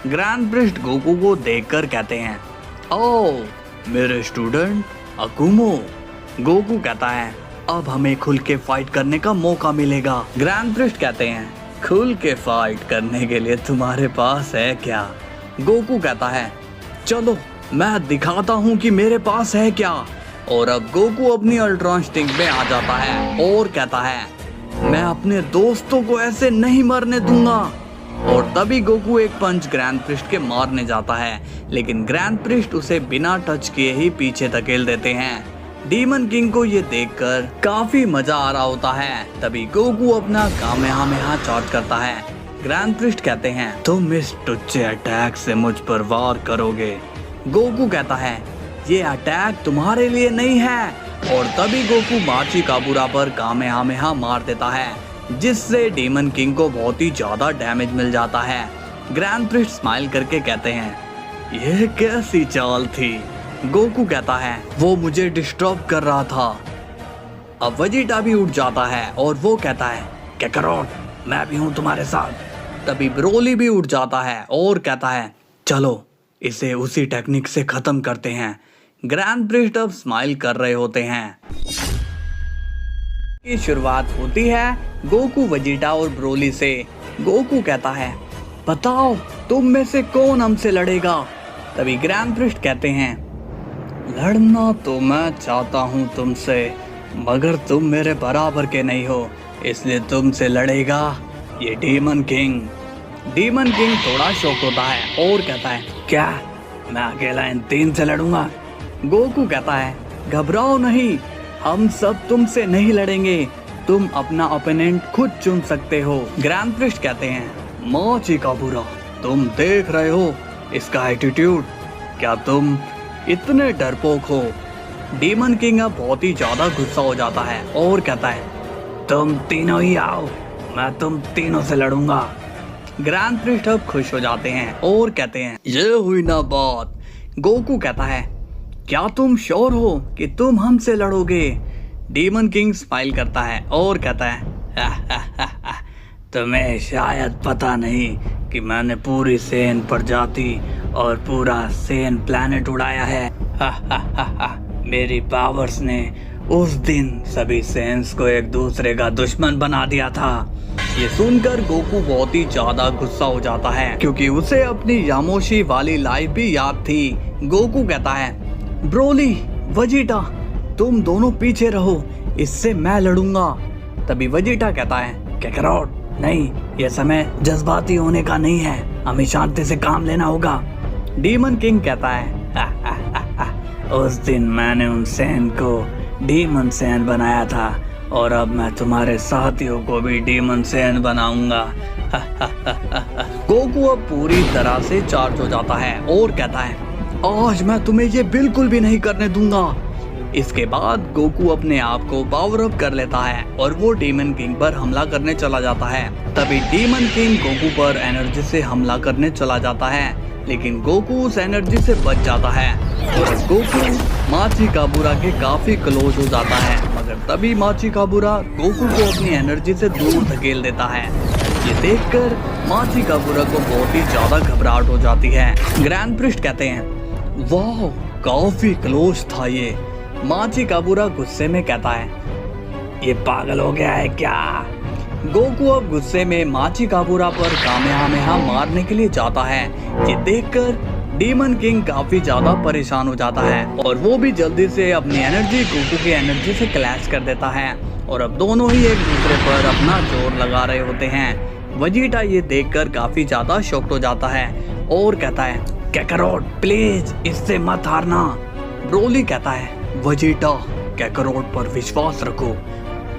ग्रैंड प्रिस्ट गोकू को देखकर कहते हैं, ओह मेरे स्टूडेंट अकुमो। गोकू कहता है, अब हमें खुल के फाइट करने का मौका मिलेगा। ग्रैंड प्रिस्ट कहते हैं, खुल के फाइट करने के लिए तुम्हारे पास है क्या? गोकू कहता है, चलो मैं दिखाता हूँ कि मेरे पास है क्या। और अब गोकू अपनी अल्ट्रॉन स्टिंग में आ जाता है और कहता है, मैं अपने दोस्तों को ऐसे नहीं मरने दूंगा। और तभी गोकू एक पंच ग्रैंड प्रिस्ट के मारने जाता है, लेकिन ग्रैंड प्रिस्ट उसे बिना टच किए ही पीछे धकेल देते हैं। डीमन किंग को ये देखकर काफी मजा आ रहा होता है। तभी गोकू अपना कामेहामेहा चार्ज करता है। ग्रैंड प्रिस्ट कहते हैं, तुम इस टुच्चे अटैक से मुझ पर वार करोगे। गोकू कहता है, ये अटैक तुम्हारे लिए नहीं है। और तभी गोकू माची काबुरा पर कामेहामेहा मार देता है, जिससे डीमन किंग को बहुत ही ज्यादा डैमेज मिल जाता है। ग्रैंड प्रिस्ट स्माइल करके कहते हैं, यह कैसी चाल थी? गोकू कहता है, वो मुझे डिस्टर्ब कर रहा था। अब वेजिटा भी उठ जाता है और वो कहता है, कैकरोट, मैं भी हूँ तुम्हारे साथ। तभी ब्रोली भी उठ जाता है और कहता है, चलो इसे उसी टेक्निक से खत्म करते हैं। ग्रैंड प्रिस्ट अब स्माइल कर रहे होते हैं। की शुरुआत होती है गोकू, वेजिटा और ब्रोली से। गोकू कहता है, बताओ तुम में से कौन हमसे लड़ेगा? तभी ग्रैंड प्रिस्ट कहते हैं, लड़ना तो मैं चाहता हूँ तुमसे, मगर तुम मेरे बराबर के नहीं हो, इसलिए तुमसे लड़ेगा ये डीमन किंग। डीमन किंग थोड़ा शॉक होता है और कहता है, क्या मैं अकेला इन 3 से लड़ूंगा? गोकू कहता है, घबराओ नहीं, हम सब तुमसे नहीं लड़ेंगे, तुम अपना ओपोनेंट खुद चुन सकते हो। ग्रैंड प्रिस्ट कहते हैं, माची काबुरा, तुम देख रहे हो इसका एटीट्यूड, क्या तुम इतने डरपोक हो? डीमन किंग अब बहुत ही ज्यादा गुस्सा हो जाता है और कहता है, तुम तीनों ही आओ, मैं तुम तीनों से लड़ूंगा। ग्रैंड प्रिस्ट अब खुश हो जाते हैं और कहते हैं, ये हुई ना बात। गोकू कहता है, क्या तुम श्योर हो कि तुम हमसे लड़ोगे? डीमन किंग स्माइल करता है और कहता है, तुम्हें शायद पता नहीं कि मैंने पूरी सेन प्रजाति और पूरा सेन प्लैनेट उड़ाया है। मेरी पावर्स ने उस दिन सभी सेन्स को एक दूसरे का दुश्मन बना दिया था। ये सुनकर गोकू बहुत ही ज्यादा गुस्सा हो जाता है, क्योंकि उसे अपनी यामोशी वाली लाइफ भी याद थी। गोकू कहता है, ब्रोली, वेजिटा, तुम दोनों पीछे रहो, इससे मैं लड़ूंगा। तभी वेजिटा कहता है, कैकरोट, नहीं, यह समय जज्बाती होने का नहीं है, हमें शांति से काम लेना होगा। डीमन किंग कहता है, उस दिन मैंने उन सैन को डीमन सैन बनाया था और अब मैं तुम्हारे साथियों को भी डीमन सैन बनाऊंगा। गोकू अब पूरी तरह से चार्ज हो जाता है और कहता है, आज मैं तुम्हें ये बिल्कुल भी नहीं करने दूंगा। इसके बाद गोकू अपने आप को पावर अप कर लेता है और वो डीमन किंग पर हमला करने चला जाता है। तभी डीमन किंग गोकू पर एनर्जी से हमला करने चला जाता है, लेकिन गोकू उस एनर्जी से बच जाता है और गोकू माची काबुरा के काफी क्लोज हो जाता है। मगर मगर तभी माचिकाबुरा गोकू को अपनी एनर्जी से दूर धकेल देता है। ये देखकर माचिकाबुरा को बहुत ही ज्यादा घबराहट हो जाती है। ग्रैंड प्रिस्ट कहते हैं, वाह काफी क्लोज था ये। माचिकाबुरा गुस्से में कहता है, ये पागल हो गया है क्या? गोकू अब गुस्से में माचिकाबुरा पर कामेहामेहा मारने के लिए जाता है। ये देखकर डीमन किंग काफी ज्यादा परेशान हो जाता है और वो भी जल्दी से अपनी एनर्जी गोकू की एनर्जी से क्लैश कर देता है और अब दोनों ही एक दूसरे पर अपना जोर लगा रहे होते हैं। वजीटा ये देखकर काफी ज्यादा शॉक्ड हो जाता है और कहता है, कैकरोट प्लीज इससे मत हारना। ब्रोली कहता है, वजीटा कैकरोट पर विश्वास रखो।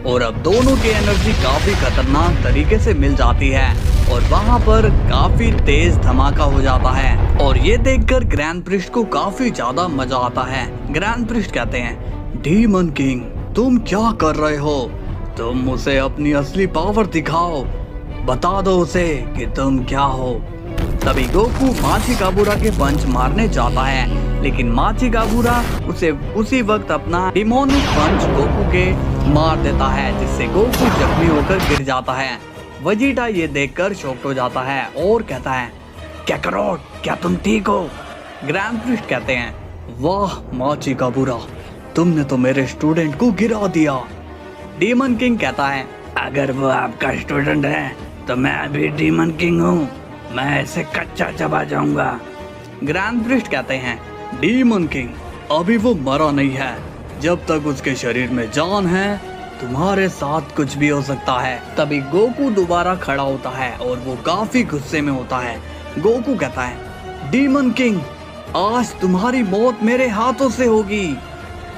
और अब दोनों की एनर्जी काफी खतरनाक तरीके से मिल जाती है और वहां पर काफी तेज धमाका हो जाता है और ये देखकर ग्रैंड प्रिस्ट को काफी ज्यादा मजा आता है। ग्रैंड प्रिस्ट कहते हैं, डीमन किंग तुम क्या कर रहे हो? तुम उसे अपनी असली पावर दिखाओ, बता दो उसे कि तुम क्या हो। तभी गोकू माचिकाबुरा के पंच मारने जाता है लेकिन माचिकाबुरा उसे उसी वक्त अपना डिमोनिक पंच गोकू के मार देता है जिससे गोकू जख्मी होकर गिर जाता है। वजीटा ये देखकर शॉक्ड हो जाता है और कहता है, कैकरोट क्या तुम ठीक हो? ग्रैंड प्रिस्ट कहते हैं, वाह माचिकाबुरा तुमने तो मेरे स्टूडेंट को गिरा दिया। डीमन किंग कहता है, अगर वो आपका स्टूडेंट है तो मैं भी डीमन किंग हूँ, मैं ऐसे कच्चा चबा जाऊंगा। ग्रैंड प्रिस्ट कहते हैं, डीमन किंग अभी वो मरा नहीं है, जब तक उसके शरीर में जान है तुम्हारे साथ कुछ भी हो सकता है। तभी गोकू दोबारा खड़ा होता है और वो काफी गुस्से में होता है। गोकू कहता है, डीमन किंग आज तुम्हारी मौत मेरे हाथों से होगी।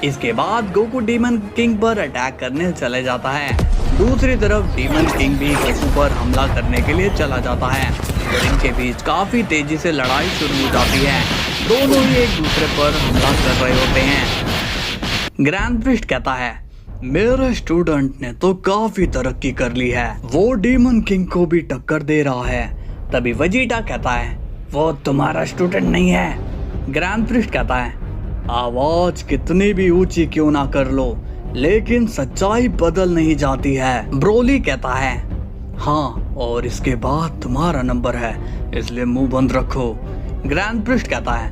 इसके बाद गोकू डीमन किंग पर अटैक करने चले जाता है। दूसरी तरफ डीमन किंग भी गोकू पर हमला करने के लिए चला जाता है और इनके बीच काफी तेजी से लड़ाई शुरू हो जाती है। दोनों ही एक दूसरे पर हमला कर रहे होते हैं। ग्रैंड प्रिस्ट कहता है, मेरे स्टूडेंट ने तो काफी तरक्की कर ली है, वो डीमन किंग को भी टक्कर दे रहा है। तभी वजीटा कहता है, वो तुम्हारा स्टूडेंट नहीं है। ग्रैंड प्रिस्ट कहता है, आवाज कितनी भी ऊंची क्यों ना कर लो लेकिन सच्चाई बदल नहीं जाती है। ब्रोली कहता है, हाँ और इसके बाद तुम्हारा नंबर है इसलिए मुंह बंद रखो। ग्रैंड प्रिस्ट कहता है,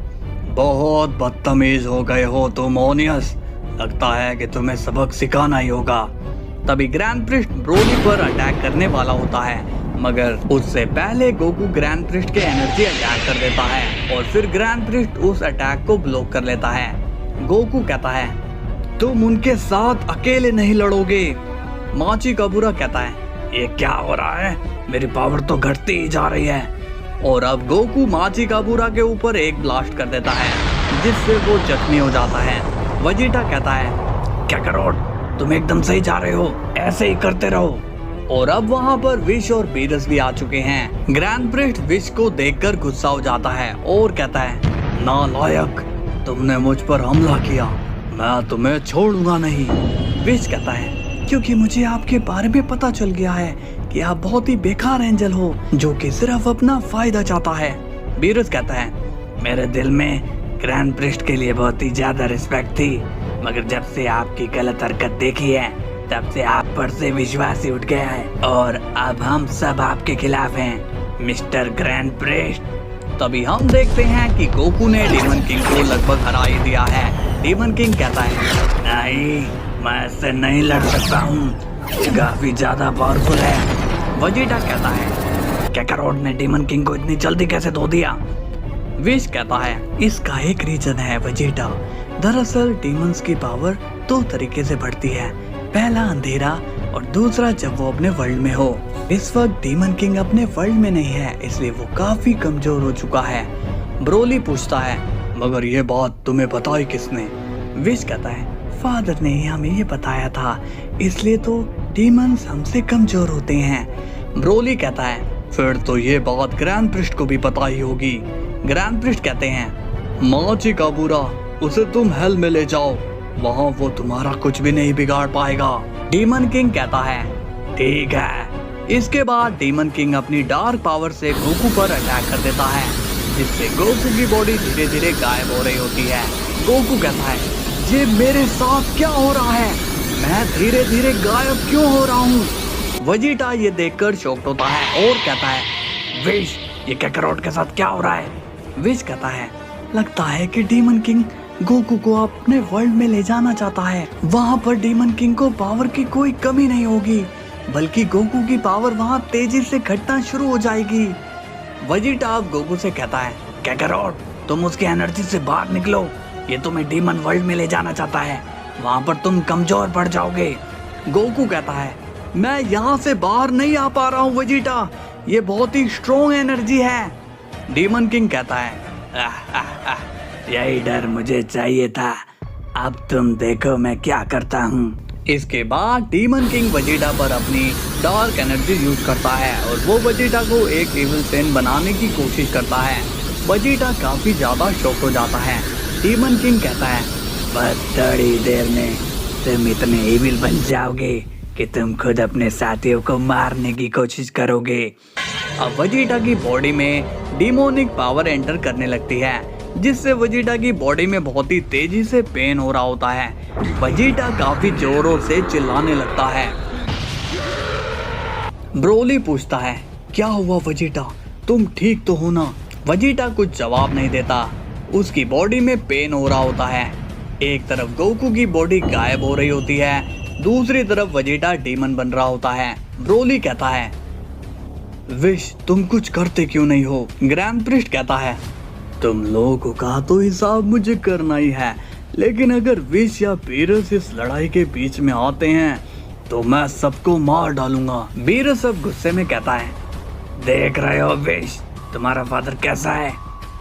बहुत बदतमीज हो गए हो तुम ओनियस, लगता है कि तुम्हें सबक सिखाना ही होगा। तभी ग्रैंड प्रिस्ट ब्रोली पर अटैक करने वाला होता है मगर उससे पहले गोकू ग्रैंड प्रिस्ट के एनर्जी अटैक कर देता है और फिर ग्रैंड प्रिस्ट उस अटैक को ब्लॉक कर लेता है। गोकू कहता है, तुम उनके साथ अकेले नहीं लड़ोगे। माचिकाबुरा कहता है, ये क्या हो रहा है, मेरी पावर तो घटती ही जा रही है। और अब गोकू माचिकाबुरा के ऊपर एक ब्लास्ट कर देता है जिससे वो जख्मी हो जाता है। वजीटा कहता है, कैकरोट तुम एकदम सही जा रहे हो, ऐसे ही करते रहो। और अब वहाँ पर विश और बीरस भी आ चुके हैं। ग्रैंड प्रिस्ट विश को देखकर गुस्सा हो जाता है और कहता है, नालायक तुमने मुझ पर हमला किया, मैं तुम्हें छोड़ूंगा नहीं। विश कहता है, क्योंकि मुझे आपके बारे में पता चल गया है कि आप बहुत ही बेकार एंजल हो जो कि सिर्फ अपना फायदा चाहता है। बीरस कहता है, मेरे दिल में ग्रैंड प्रिस्ट के लिए बहुत ही ज्यादा रिस्पेक्ट थी मगर जब से आपकी गलत हरकत देखी है तब से आप पर से विश्वास ही उठ गया है और अब हम सब आपके खिलाफ हैं मिस्टर ग्रैंड प्रिस्ट। तभी हम देखते हैं कि गोकू ने डीमन किंग को लगभग हरा ही दिया है। डीमन किंग कहता है, नहीं मैं इससे नहीं लड़ सकता हूँ, काफी ज्यादा पावरफुल है। वजीटा कहता है, कैकरोट ने डीमन किंग को इतनी जल्दी कैसे धो दिया? विश कहता है, इसका एक रीजन है वजीटा, दरअसल डीमंस की पावर दो तरीके से बढ़ती है, पहला अंधेरा और दूसरा जब वो अपने वर्ल्ड में हो। इस वक्त डीमन किंग अपने वर्ल्ड में नहीं है इसलिए वो काफी कमजोर हो चुका है। ब्रोली पूछता है, मगर ये बात तुम्हें बताई किसने? विश कहता है, फादर ने हमें ये बताया था, इसलिए तो डीमंस हमसे कमजोर होते हैं। ब्रोली कहता है, फिर तो ये बात ग्रैंड प्रिस्ट को भी पता ही होगी। ग्रैंड प्रिस्ट कहते हैं, माचिकाबुरा उसे तुम हेल में ले जाओ, वहाँ वो तुम्हारा कुछ भी नहीं बिगाड़ पाएगा। डीमन किंग कहता है, ठीक है। इसके बाद डीमन किंग अपनी डार्क पावर से गोकू पर अटैक कर देता है जिससे गोकू की बॉडी धीरे धीरे गायब हो रही होती है। गोकू कहता है, ये मेरे साथ क्या हो रहा है? मैं धीरे धीरे गायब क्यों हो रहा हूँ। वेजिटा ये देखकर शॉक्ड होता है और कहता है, विश ये काकारोट के साथ क्या हो रहा है। विश कहता है, लगता है कि डीमन किंग गोकू को अपने वर्ल्ड में ले जाना चाहता है। वहाँ पर डीमन किंग को पावर की कोई कमी नहीं होगी, बल्कि गोकू की पावर वहाँ तेजी से घटना शुरू हो जाएगी। वेजिटा अब गोकू से कहता है, काकारोट तुम उसकी एनर्जी से बाहर निकलो, ये तुम्हें डीमन वर्ल्ड में ले जाना चाहता है, वहाँ पर तुम कमजोर पड़ जाओगे। गोकू कहता है, मैं यहाँ से बाहर नहीं आ पा रहा हूँ वेजिटा, ये बहुत ही स्ट्रॉन्ग एनर्जी है। डीमन किंग कहता है, यही डर मुझे चाहिए था, अब तुम देखो मैं क्या करता हूँ। इसके बाद डीमन किंग वेजिटा पर अपनी डार्क एनर्जी यूज करता है और वो वेजिटा को एक इविल सेन बनाने की कोशिश करता है। वेजिटा काफी ज्यादा शॉक हो जाता है। डीमन किंग कहता है, बस थोड़ी देर में तुम इतने इविल बन जाओगे कि तुम खुद अपने साथियों को मारने की कोशिश करोगे। अब वेजिटा की बॉडी में डिमोनिक पावर एंटर करने लगती है, जिससे वेजिटा की बॉडी में बहुत ही तेजी से पेन हो रहा होता है। वेजिटा काफी जोरों से चिल्लाने लगता है। ब्रोली पूछता है, क्या हुआ वेजिटा, तुम ठीक तो हो ना। वेजिटा कुछ जवाब नहीं देता, उसकी बॉडी में पेन हो रहा होता है। एक तरफ गोकू की बॉडी गायब हो रही होती है, दूसरी तरफ वेजिटा डीमन बन रहा होता है। ब्रोली कहता है, विश तुम कुछ करते क्यों नहीं हो। ग्रैंड प्रिस्ट कहता है, तुम लोगों का तो हिसाब मुझे करना ही है, लेकिन अगर विश या बीरस इस लड़ाई के बीच में आते हैं तो मैं सबको मार डालूंगा। बीरस अब गुस्से में कहता है, देख रहे हो विश तुम्हारा फादर कैसा है।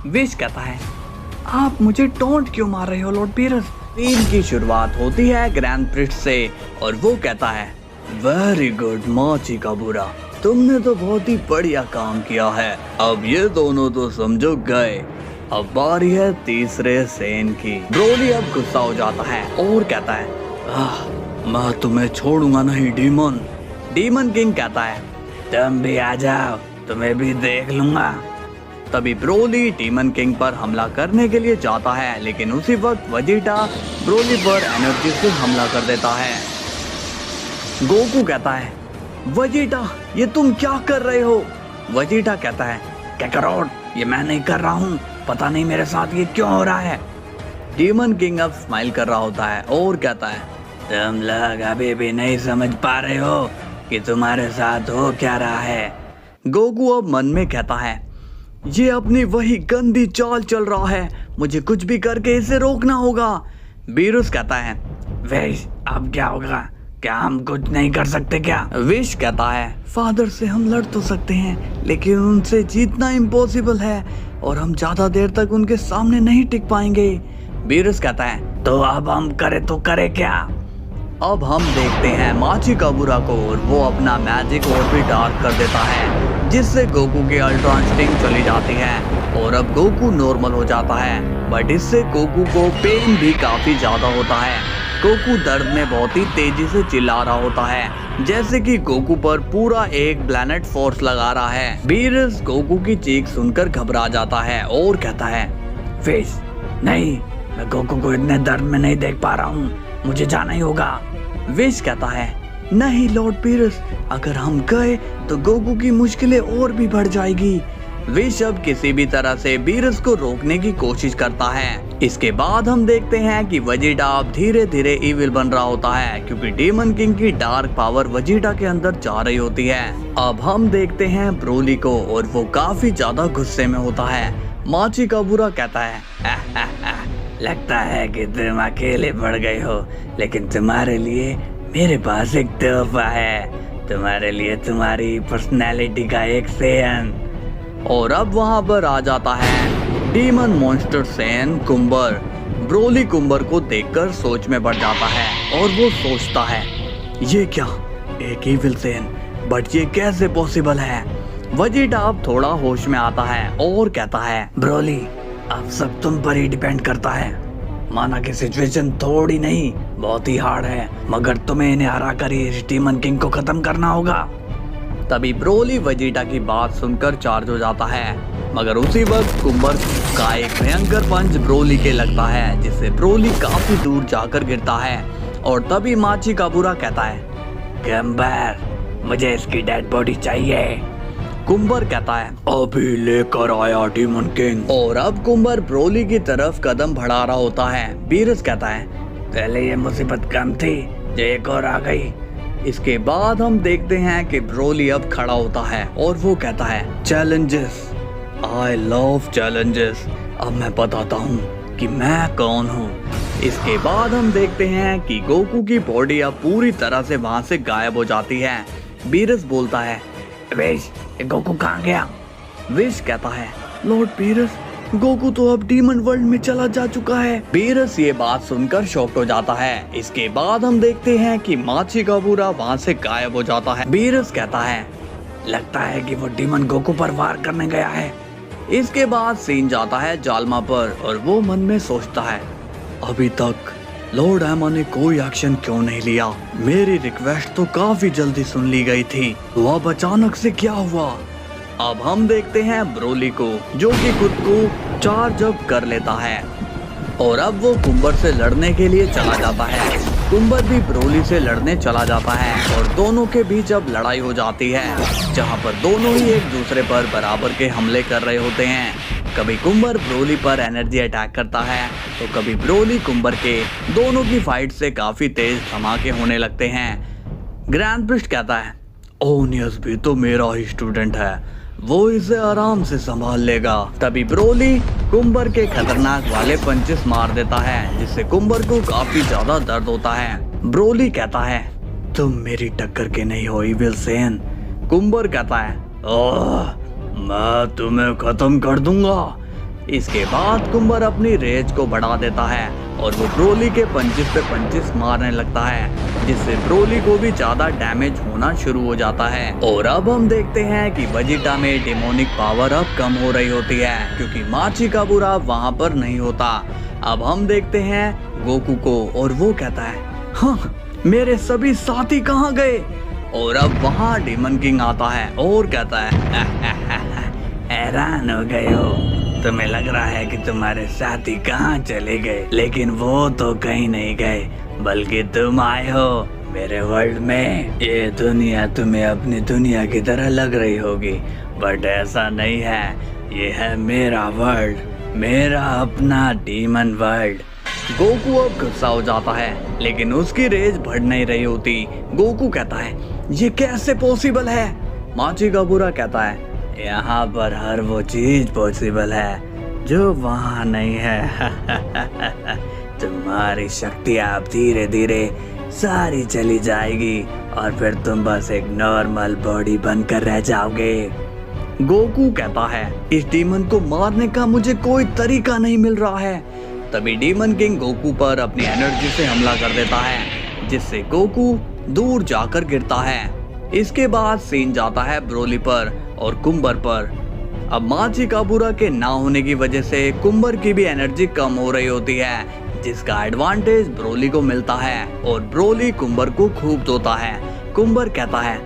विश कहता है, आप मुझे टोंट क्यों मार रहे हो लॉर्ड बीरस। सीन की शुरुआत होती है ग्रैंड प्रिस्ट से और वो कहता है, वेरी गुड माची का बुरा, तुमने तो बहुत ही बढ़िया काम किया है। अब ये दोनों तो समझो गए, अब बारी है तीसरे सेन की। ब्रोली अब गुस्सा हो जाता है और कहता है, मैं तुम्हें छोड़ूंगा नहीं डीमन। डीमन किंग कहता है, तुम भी आ जाओ, तुम्हें भी देख लूंगा। तभी ब्रोली डीमन किंग पर हमला करने के लिए जाता है, लेकिन उसी वक्त वेजिटा ब्रोली पर एनर्जी से हमला कर देता है। गोकू कहता है, वेजिटा ये तुम क्या कर रहे हो। वेजिटा कहता है, काकारोट ये मैं नहीं कर रहा हूँ, पता नहीं मेरे साथ ये क्यों हो रहा है। डीमन किंग अब स्माइल कर रहा होता है और कहता है, तुम लोग अभी भी नहीं समझ पा रहे हो कि तुम्हारे साथ हो क्या रहा है। गोकू अब मन में कहता है, ये अपनी वही गंदी चाल चल रहा है, मुझे कुछ भी करके इसे रोकना होगा। बीरुस कहता है, विश अब क्या होगा, क्या हम कुछ नहीं कर सकते क्या। विश कहता है, फादर से हम लड़ तो सकते हैं, लेकिन उनसे जीतना इम्पॉसिबल है और हम ज्यादा देर तक उनके सामने नहीं टिक पाएंगे। बीरुस कहता है, तो अब हम करे तो करे क्या। अब हम देखते हैं माची का बुरा को और वो अपना मैजिक और भी डार्क कर देता है, जिससे गोकू की अल्ट्रा इंस्टिंक्ट चली जाती है और अब गोकू नॉर्मल हो जाता है। बट इससे गोकू को पेन भी काफी ज्यादा होता है। गोकू दर्द में बहुत ही तेजी से चिल्ला रहा होता है, जैसे कि गोकू पर पूरा एक प्लैनेट फोर्स लगा रहा है। बीरस गोकू की चीख सुनकर घबरा जाता है और कहता है, फिश नहीं, मैं गोकू को इतने दर्द में नहीं देख पा रहा हूँ, मुझे जाना ही होगा। विश कहता है, नहीं लॉर्ड बीरस, अगर हम गए तो गोकू की मुश्किलें और भी बढ़ जाएगी। विश अब किसी भी तरह से बीरस को रोकने की कोशिश करता है। इसके बाद हम देखते हैं कि वेजिटा अब धीरे धीरे इविल बन रहा होता है, क्योंकि डीमन किंग की डार्क पावर वेजिटा के अंदर जा रही होती है। अब हम देखते हैं ब्रोली को और वो काफी ज्यादा गुस्से में होता है। माची का बुरा कहता है, लगता है कि तुम अकेले पड़ गए हो, लेकिन तुम्हारे लिए मेरे पास एक तोहफा है, तुम्हारे लिए तुम्हारी पर्सनैलिटी का एक सेन। और अब वहाँ पर आ जाता है डीमन मॉन्स्टर सेन कुम्बर। ब्रोली कुम्बर को देखकर सोच में पड़ जाता है और वो सोचता है, ये क्या, एक इविल सेन, बट ये कैसे पॉसिबल है। वेजिटा अब थोड़ा होश में आता है और कहता है, ब्रोली अब सब तुम पर ही डिपेंड करता है, माना कि सिचुएशन थोड़ी नहीं बहुत ही हार्ड है, मगर तुम्हें इन्हें हरा कर ही डीमन किंग को खत्म करना होगा। तभी ब्रोली वेजिटा की बात सुनकर चार्ज हो जाता है, मगर उसी वक्त कुम्बर का एक भयंकर पंच ब्रोली के लगता है, जिससे ब्रोली काफी दूर जाकर गिरता है और तभी माची काबूरा कहता है, कुम्बर, मुझे इसकी डेड बॉडी चाहिए। कुम्बर कहता है, अभी लेकर आया डीमन किंग। और अब कुम्बर ब्रोली की तरफ कदम बढ़ा रहा होता है। बीरस कहता है, पहले ये मुसीबत कम थी, जो एक और आ गई। इसके बाद हम देखते हैं कि ब्रोली अब खड़ा होता है और वो कहता है, चैलेंजेस, आई लव चैलेंजेस। अब मैं बताता हूँ कि मैं कौन हूँ। इसके बाद हम देखते हैं कि गोकू की बॉडी अब पूरी तरह से वहाँ से गायब हो जाती है। बीरस बोलता है, विश, गोकू कहाँ गया? विश कहता है, लॉर्ड बीरस, गोकू तो अब डीमन वर्ल्ड में चला जा चुका है। बीरस ये बात सुनकर शॉक्ड हो जाता है। इसके बाद हम देखते हैं कि माची काबूरा वहाँ से गायब हो जाता है। बीरस कहता है, लगता है कि वो डीमन गोकू पर वार करने गया है। इसके बाद सीन जाता है जालमा पर और वो मन में सोचता है, अभी तक लॉर्ड एमा ने कोई एक्शन क्यों नहीं लिया? मेरी रिक्वेस्ट तो काफी जल्दी सुन ली गई थी, तो अब अचानक से क्या हुआ? अब हम देखते हैं ब्रोली को, जो कि खुद को चार्ज अप कर लेता है और अब वो कुम्बर से लड़ने के लिए चला जाता है। कुम्बर भी ब्रोली से लड़ने चला जाता है और दोनों के बीच अब लड़ाई हो जाती है, जहां पर दोनों ही एक दूसरे पर बराबर के हमले कर रहे होते हैं। कभी कुम्बर ब्रोली पर एनर्जी अटैक करता है तो कभी ब्रोली कुम्बर के। दोनों की फाइट से काफी तेज धमाके होने लगते हैं। ग्रैंड प्रिस्ट कहता है, ओनियस भी तो मेरा ही स्टूडेंट है, वो इसे आराम से संभाल लेगा। तभी ब्रोली कुम्बर के खतरनाक वाले पंचेस मार देता है, जिससे कुम्बर को काफी ज्यादा दर्द होता है। ब्रोली कहता है, तुम मेरी टक्कर के नहीं हो इविल सेन। कुम्बर कहता है, ओह, मैं तुम्हें खत्म कर दूंगा। इसके बाद कुम्बर अपनी रेज को बढ़ा देता है और वो ब्रोली के पंचेस पे पंचेस मारने लगता है, जिससे ब्रोली को भी ज्यादा डैमेज होना शुरू हो जाता है। और अब हम देखते हैं कि वेजिटा में डेमोनिक पावर अब कम हो रही होती है, क्योंकि माची काबूरा वहाँ पर नहीं होता। अब हम देखते हैं गोकू को और वो कहता है, हाँ, मेरे सभी साथी कहाँ गए? और अब वहाँ डीमन किंग आता है और कहता है, हैरान हो गए हो? तुम्हें लग रहा है कि तुम्हारे साथी कहाँ चले गए, लेकिन वो तो कहीं नहीं गए, बल्कि तुम आए हो मेरे वर्ल्ड में। ये दुनिया तुम्हें अपनी दुनिया की तरह लग रही होगी, बट ऐसा नहीं है। ये है मेरा वर्ल्ड, मेरा अपना डीमन वर्ल्ड। गोकू अब गुस्सा हो जाता है, लेकिन उसकी रेज बढ़ नहीं रही होती। गोकू कहता है, ये कैसे पॉसिबल है? माची काबूरा कहता है, यहाँ पर हर वो चीज पॉसिबल है जो वहाँ नहीं है। तुम्हारी शक्तियाँ अब धीरे धीरे सारी चली जाएगी और फिर तुम बस एक नॉर्मल बॉडी बनकर रह जाओगे। गोकू कहता है, इस डीमन को मारने का मुझे कोई तरीका नहीं मिल रहा है। तभी डीमन किंग गोकू पर अपनी एनर्जी से हमला कर देता है, जिससे गोकू दूर जाकर गिरता है। इसके बाद सीन जाता है ब्रोली पर और कुम्बर पर। अब माची काबूरा के ना होने की वजह से कुम्बर की भी एनर्जी कम हो रही होती है, जिसका एडवांटेज ब्रोली को मिलता है और ब्रोली कुम्बर को खूब धोता है। कुम्बर कहता है,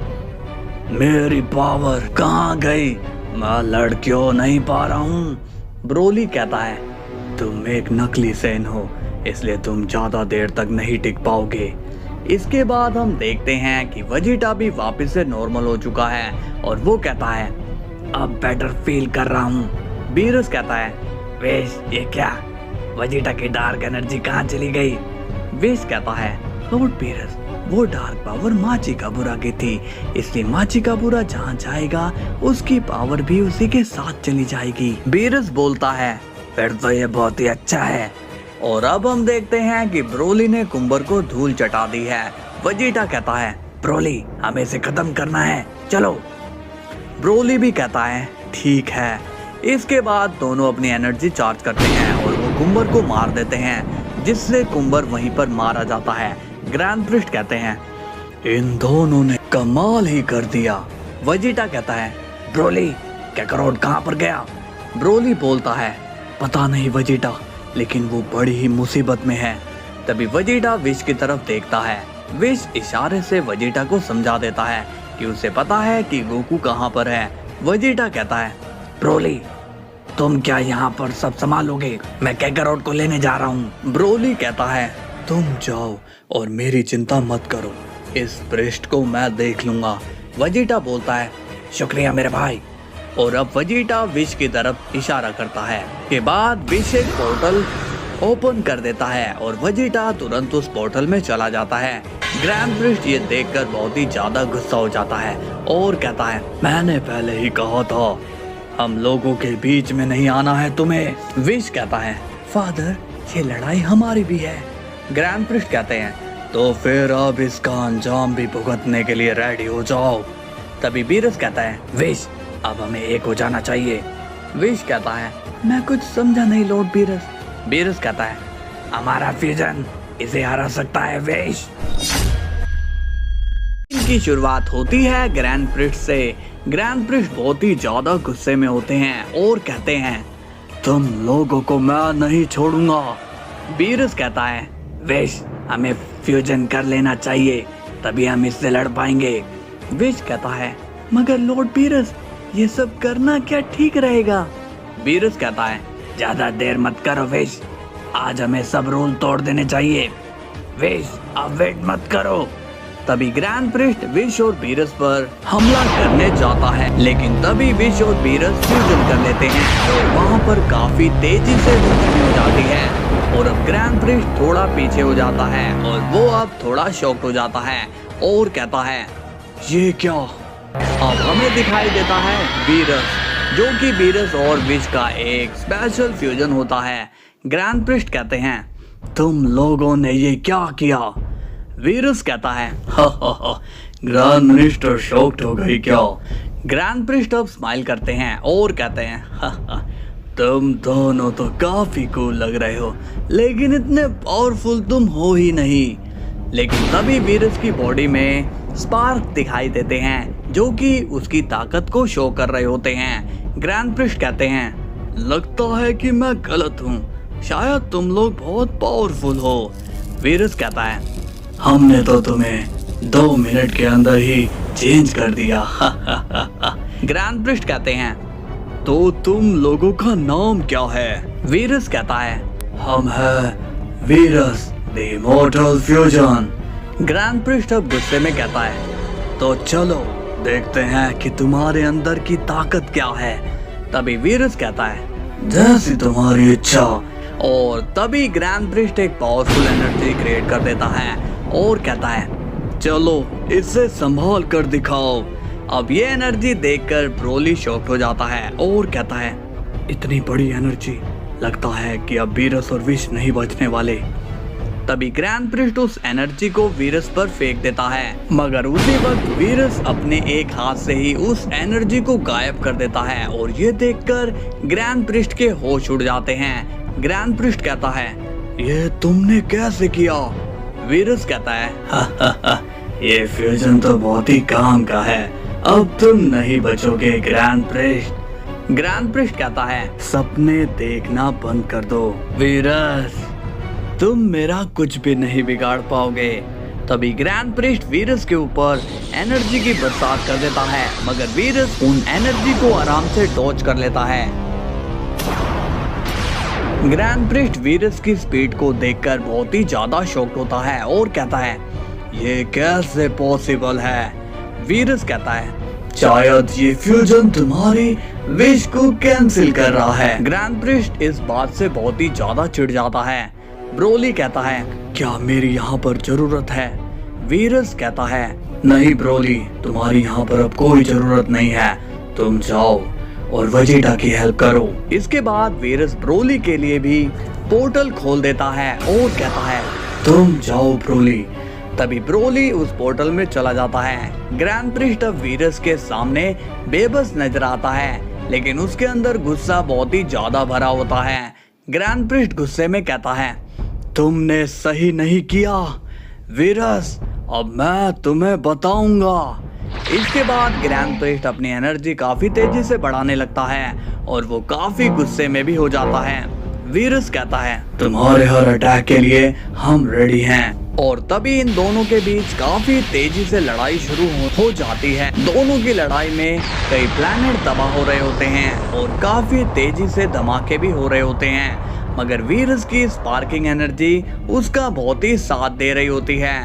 मेरी पावर कहाँ गई? मैं लड़ क्यों नहीं पा रहा हूँ? ब्रोली कहता है, तुम एक नकली सैन हो, इसलिए तुम ज्यादा देर तक नहीं टिक पाओगे। इसके बाद हम देखते हैं कि वेजिटा भी वापस से नॉर्मल हो चुका है और वो कहता है, अब बेटर फील कर रहा हूँ। बीरस कहता है, वेश, ये क्या? वेजिटा की डार्क एनर्जी कहाँ चली गई? वेश कहता है, लॉर्ड बीरस, वो डार्क पावर माची काबूरा की थी, इसलिए माची काबूरा जहाँ जाएगा उसकी पावर भी उसी के साथ चली जाएगी। बीरस बोलता है, फिर तो ये बहुत ही अच्छा है। और अब हम देखते हैं कि ब्रोली ने कुम्बर को धूल चटा दी है। वेजिटा कहता है, ब्रोली, हमें इसे खत्म करना है, चलो। ब्रोली भी कहता है, ठीक है। इसके बाद दोनों अपनी एनर्जी चार्ज करते हैं और वो कुम्बर को मार देते हैं, जिससे कुम्बर वहीं पर मारा जाता है। ग्रैंड प्रिस्ट कहते हैं, इन दोनों ने कमाल ही कर दिया। वेजिटा कहता है, ब्रोली, कैकरोट कहाँ पर गया? ब्रोली बोलता है, पता नहीं वेजिटा, लेकिन वो बड़ी ही मुसीबत में है। तभी वेजिटा विश की तरफ देखता है। विश इशारे से वेजिटा को समझा देता है कि उसे पता है कि गोकू कहाँ पर है। वेजिटा कहता है, ब्रोली, तुम क्या यहाँ पर सब संभालोगे? मैं कैकरोट को लेने जा रहा हूँ। ब्रोली कहता है, तुम जाओ और मेरी चिंता मत करो, इस पृष्ठ को मैं देख लूंगा। वेजिटा बोलता है, शुक्रिया मेरे भाई। और अब वेजिटा विश की तरफ इशारा करता है। के बाद विश एक पोर्टल ओपन कर देता है और वेजिटा तुरंत उस पोर्टल में चला जाता है। ग्रैंड प्रिस्ट ये देखकर बहुत ही ज्यादा गुस्सा हो जाता है और कहता है, मैंने पहले ही कहा था हम लोगों के बीच में नहीं आना है तुम्हें। विश कहता है, फादर ये लड़ाई हमारी भी है। ग्रैंड प्रिस्ट कहते हैं, तो फिर अब इसका अंजाम भी भुगतने के लिए रेडी हो जाओ। तभी बीरस कहता है, विश अब हमें एक हो जाना चाहिए। विश कहता है, मैं कुछ समझा नहीं लॉर्ड बीरस। बीरस कहता है, हमारा फ्यूजन इसे हरा सकता है विश। इनकी शुरुआत होती है ग्रैंड प्रिस्ट से। ग्रैंड प्रिस्ट बहुत ही ज्यादा गुस्से में होते हैं और कहते हैं, तुम लोगों को मैं नहीं छोड़ूंगा। बीरस कहता है, विश हमें फ्यूजन कर लेना चाहिए, तभी हम इससे लड़ पाएंगे। विश कहता है, मगर लॉर्ड बीरस ये सब करना क्या ठीक रहेगा। बीरस कहता है, ज्यादा देर मत करो विश, आज हमें सब रूल तोड़ देने चाहिए। विश अब वेट मत करो। तभी ग्रैंड प्रिस्ट विश और बीरस पर हमला करने जाता है, लेकिन तभी विश और बीरस फ्यूजन कर लेते हैं और वहाँ पर काफी तेजी से रोशनी हो जाती है। और अब ग्रैंड प्रिस्ट थोड़ा पीछे हो जाता है और वो अब थोड़ा शॉक्ड हो जाता है और कहता है, ये क्या। अब हमें दिखाई देता है बीरस, जो कि बीरस और विश का एक स्पेशल फ्यूजन होता है। ग्रैंड प्रिस्ट कहते हैं, तुम लोगों ने ये क्या किया। वीरस कहता है, ग्रैंड मिनिस्टर शॉक्ड हो गई क्या। ग्रैंड प्रिस्ट अब स्माइल करते हैं और कहते हैं, तुम दोनों तो काफी कूल लग रहे हो, लेकिन इतने पावरफुल तुम हो ही नहीं। लेकिन तभी वीरस की बॉडी में स्पार्क दिखाई देते हैं, जो कि उसकी ताकत को शो कर रहे होते हैं। ग्रैंड प्रिस्ट कहते हैं, लगता है कि मैं गलत हूँ, शायद तुम लोग बहुत पावरफुल हो। वीरस कहता है, हमने तो तुम्हें 2 मिनट के अंदर ही चेंज कर दिया। ग्रैंड प्रिस्ट कहते हैं, तो तुम लोगों का नाम क्या है। वीरस कहता है, हम है Beerus the immortal fusion. Grand priest अब गुस्से में कहता है, तो चलो देखते हैं कि तुम्हारे अंदर की ताकत क्या है। तभी वीरस कहता है, जैसी तुम्हारी इच्छा। और तभी ग्रैंड प्रिस्ट एक पावरफुल एनर्जी क्रिएट कर देता है और कहता है, चलो इसे संभाल कर दिखाओ। अब ये एनर्जी देखकर ब्रोली शॉक्ड हो जाता है और कहता है, इतनी बड़ी एनर्जी, लगता है कि अब वीरस और विश नहीं बचने वाले। तभी ग्रैंड प्रिस्ट उस एनर्जी को वीरस पर फेंक देता है, मगर उसी वक्त वीरस अपने एक हाथ से ही उस एनर्जी को गायब कर देता है और ये देखकर ग्रैंड प्रिस्ट के होश उड़ जाते हैं। ग्रैंड प्रिस्ट कहता है, ये तुमने कैसे किया। वीरस कहता है, ये फ्यूजन तो बहुत ही काम का है, अब तुम नहीं बचोगे ग्रैंड प्रिस्ट। ग्रैंड प्रिस्ट कहता है, सपने देखना बंद कर दो वीरस, तुम मेरा कुछ भी नहीं बिगाड़ पाओगे। तभी ग्रैंड प्रिस्ट वीरस के ऊपर एनर्जी की बरसात कर देता है, मगर वीरस उन एनर्जी को आराम से डॉज कर लेता है। ग्रैंड प्रिस्ट वीरस की स्पीड को देखकर बहुत ही ज्यादा शॉक्ड होता है और कहता है, ये कैसे पॉसिबल है। वीरस कहता है, शायद ये फ्यूजन तुम्हारी विश को कैंसिल कर रहा है। ग्रैंड प्रिस्ट इस बात से बहुत ही ज्यादा चिढ़ जाता है। ब्रोली कहता है, क्या मेरी यहाँ पर जरूरत है। वीरस कहता है, नहीं ब्रोली, तुम्हारी यहाँ पर अब कोई जरूरत नहीं है, तुम जाओ और वेजिटा की हेल्प करो। इसके बाद वीरस ब्रोली के लिए भी पोर्टल खोल देता है और कहता है, तुम जाओ ब्रोली। तभी ब्रोली उस पोर्टल में चला जाता है। ग्रैंड प्रिस्ट अब वीरस के सामने बेबस नजर आता है, लेकिन उसके अंदर गुस्सा बहुत ही ज्यादा भरा होता है। ग्रैंड प्रिस्ट गुस्से में कहता है, तुमने सही नहीं किया वीरस, अब मैं तुम्हें बताऊंगा। इसके बाद ग्रैंड प्रिस्ट अपनी एनर्जी काफी तेजी से बढ़ाने लगता है और वो काफी गुस्से में भी हो जाता है। वीरस कहता है, तुम्हारे हर अटैक के लिए हम रेडी हैं। और तभी इन दोनों के बीच काफी तेजी से लड़ाई शुरू हो जाती है। दोनों की लड़ाई में कई प्लैनेट तबाह हो रहे होते हैं और काफी तेजी से धमाके भी हो रहे होते हैं। मगर वीरस की स्पार्किंग एनर्जी उसका बहुत ही साथ दे रही होती है।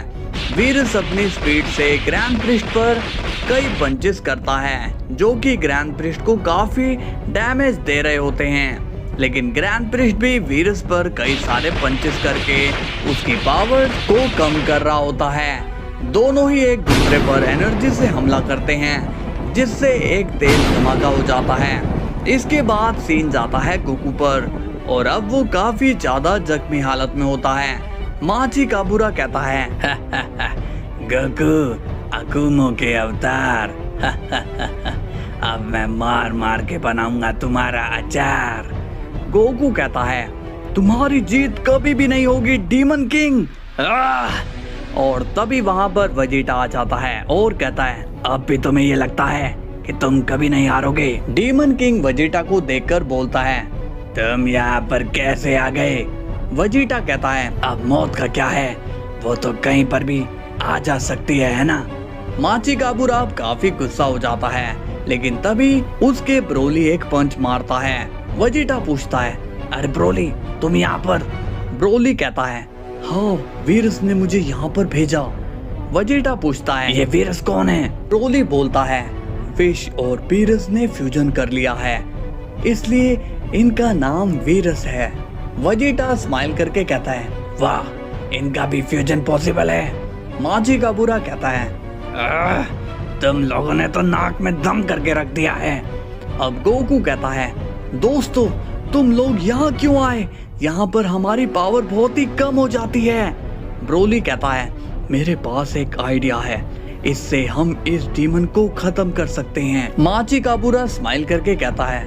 वीरस अपनी स्पीड से ग्रैंड प्रिस्ट पर कई पंचेस करता है जो कि ग्रैंड प्रिस्ट को काफी डैमेज दे रहे होते हैं, लेकिन ग्रैंड प्रिस्ट भी वीरस पर कई सारे पंचेस करके उसकी पावर को कम कर रहा होता है। दोनों ही एक दूसरे पर एनर्जी से हमला करते हैं जिससे एक तेज धमाका हो जाता है। इसके बाद सीन जाता है गोकू पर और अब वो काफी ज्यादा जख्मी हालत में होता है। माची काबुरा कहता है गोकू अकुमो के अवतार अब मैं मार मार के बनाऊंगा तुम्हारा अचार। गोकू कहता है तुम्हारी जीत कभी भी नहीं होगी डीमन किंग। और तभी वहां पर वेजिटा आ जाता है और कहता है अब भी तुम्हें ये लगता है कि तुम कभी नहीं हारोगे। डीमन किंग वेजिटा को देखकर बोलता है तुम यहाँ पर कैसे आ गए। वेजिटा कहता है अब मौत का क्या है, वो तो कहीं पर भी आ जा सकती है ना। माची काबुरा अब काफी गुस्सा हो जाता है, लेकिन तभी उसके ब्रोली एक पंच मारता है। वेजिटा पूछता है अरे ब्रोली तुम यहाँ पर। ब्रोली कहता है हाँ वीरस ने मुझे यहाँ पर भेजा। वेजिटा पूछता है ये वीरस कौन है। ब्रोली बोलता है फिश और वीरस ने फ्यूजन कर लिया है इसलिए इनका नाम वीरस है। वेजिटा स्माइल करके कहता है वाह इनका भी फ्यूजन पॉसिबल है। माची काबुरा कहता है तुम लोगों ने तो नाक में दम करके रख दिया है। अब गोकू कहता है दोस्तों तुम लोग यहाँ क्यों आए, यहाँ पर हमारी पावर बहुत ही कम हो जाती है। ब्रोली कहता है मेरे पास एक आइडिया है, इससे हम इस डीमन को खत्म कर सकते हैं। माची काबुरा स्माइल करके कहता है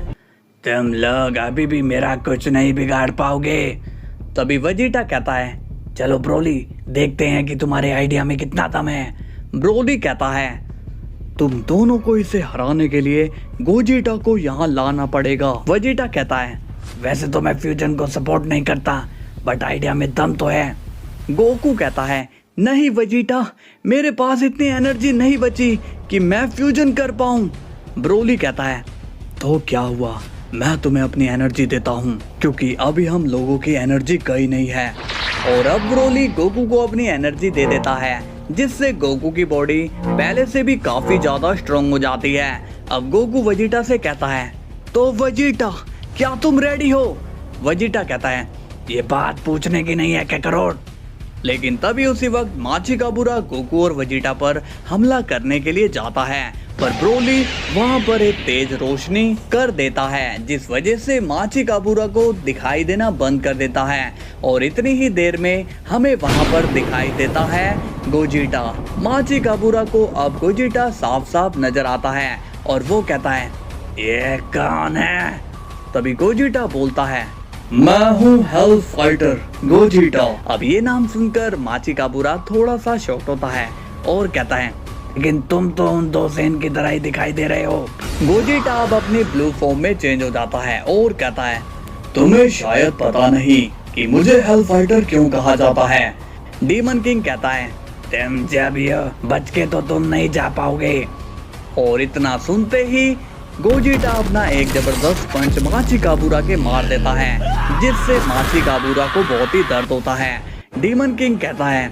तुम लोग अभी भी मेरा कुछ नहीं बिगाड़ पाओगे। तभी वेजिटा कहता है चलो ब्रोली देखते हैं कि तुम्हारे आइडिया में कितना दम है। ब्रोली कहता है तुम दोनों को इसे हराने के लिए गोजिटा को यहाँ लाना पड़ेगा। वेजिटा कहता है वैसे तो मैं फ्यूजन को सपोर्ट नहीं करता बट आइडिया में दम तो है। गोकू कहता है नहीं वेजिटा मेरे पास इतनी एनर्जी नहीं बची कि मैं फ्यूजन कर पाऊं। ब्रोली कहता है तो क्या हुआ, मैं तुम्हें अपनी एनर्जी देता हूँ क्योंकि अभी हम लोगों की एनर्जी कहीं नहीं है। और अब ब्रोली गोकू को अपनी एनर्जी दे देता है जिससे गोकू की बॉडी पहले से भी काफी ज्यादा स्ट्रॉन्ग हो जाती है। अब गोकू वेजिटा से कहता है तो वेजिटा क्या तुम रेडी हो। वेजिटा कहता है ये बात पूछने की नहीं है काकरोट। लेकिन तभी उसी वक्त माची काबुरा गोकू और वेजिटा पर हमला करने के लिए जाता है, पर ब्रोली वहां पर एक तेज रोशनी कर देता है जिस वजह से माची काबुरा को दिखाई देना बंद कर देता है। और इतनी ही देर में हमें वहां पर दिखाई देता है गोजिटा। माची काबुरा को अब गोजिटा साफ साफ नजर आता है और वो कहता है ये कौन है। तभी गोजिटा बोलता है मैं हूँ हेल फाइटर गोजिटा। अब ये नाम सुनकर माची काबुरा थोड़ा सा शॉक्ड होता है और कहता है लेकिन तुम तो उन दो सेन की तरह ही दिखाई दे रहे हो। गोजिटा अब अपनी ब्लू फॉर्म में चेंज हो जाता है और कहता है तुम्हें शायद पता नहीं कि मुझे हेल फाइटर क्यों कहा जाता है। डीमन किंग कहता है तुम जब ये बच के तो तुम नहीं जा पाओगे। और इतना सुनते ही गोजिटा अपना एक जबरदस्त पंच माची काबुरा के मार देता है जिससे माची काबुरा को बहुत ही दर्द होता है। डीमन किंग कहता है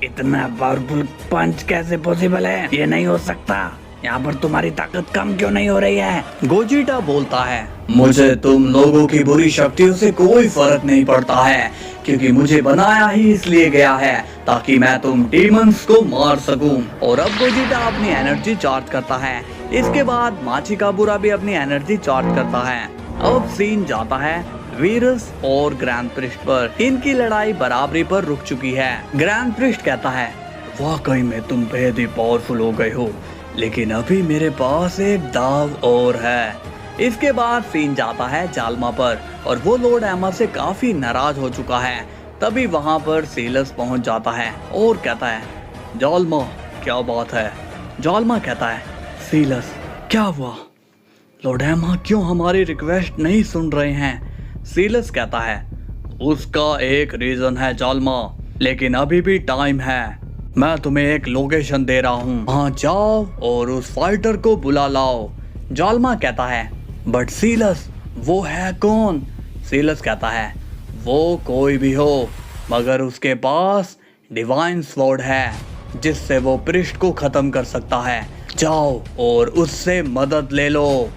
इतना पावरफुल पंच कैसे पॉसिबल है, ये नहीं हो सकता, यहाँ पर तुम्हारी ताकत कम क्यों नहीं हो रही है। गोजिटा बोलता है मुझे तुम लोगों की बुरी शक्तियों से कोई फर्क नहीं पड़ता है क्योंकि मुझे बनाया ही इसलिए गया है ताकि मैं तुम डीमंस को मार सकूं। और अब गोजिटा अपनी एनर्जी चार्ज करता है। इसके बाद माची काबुरा भी अपनी एनर्जी चार्ज करता है। अब सीन जाता है वीरस और ग्रैंड प्रिस्ट पर। इनकी लड़ाई बराबरी पर रुक चुकी है। ग्रैंड प्रिस्ट कहता है वाकई में तुम बेहद ही पावरफुल हो गए हो, लेकिन अभी मेरे पास एक दाव और है। इसके बाद सीन जाता है जालमा पर और वो लॉर्ड एमा से काफी नाराज हो चुका है। तभी वहां पर सीलस पहुंच जाता है और कहता है जालमा क्या बात है। जालमा कहता है सीलस क्या हुआ, लॉर्ड एमा क्यों हमारी रिक्वेस्ट नहीं सुन रहे हैं। सीलस कहता है उसका एक रीजन है जालमा, लेकिन अभी भी टाइम है। मैं तुम्हें एक लोकेशन दे रहा हूँ, वहाँ जाओ और उस फाइटर को बुला लाओ। जालमा कहता है बट सीलस वो है कौन। सीलस कहता है वो कोई भी हो, मगर उसके पास डिवाइन स्वॉर्ड है जिससे वो पृष्ठ को खत्म कर सकता है। जाओ और उससे मदद ले लो।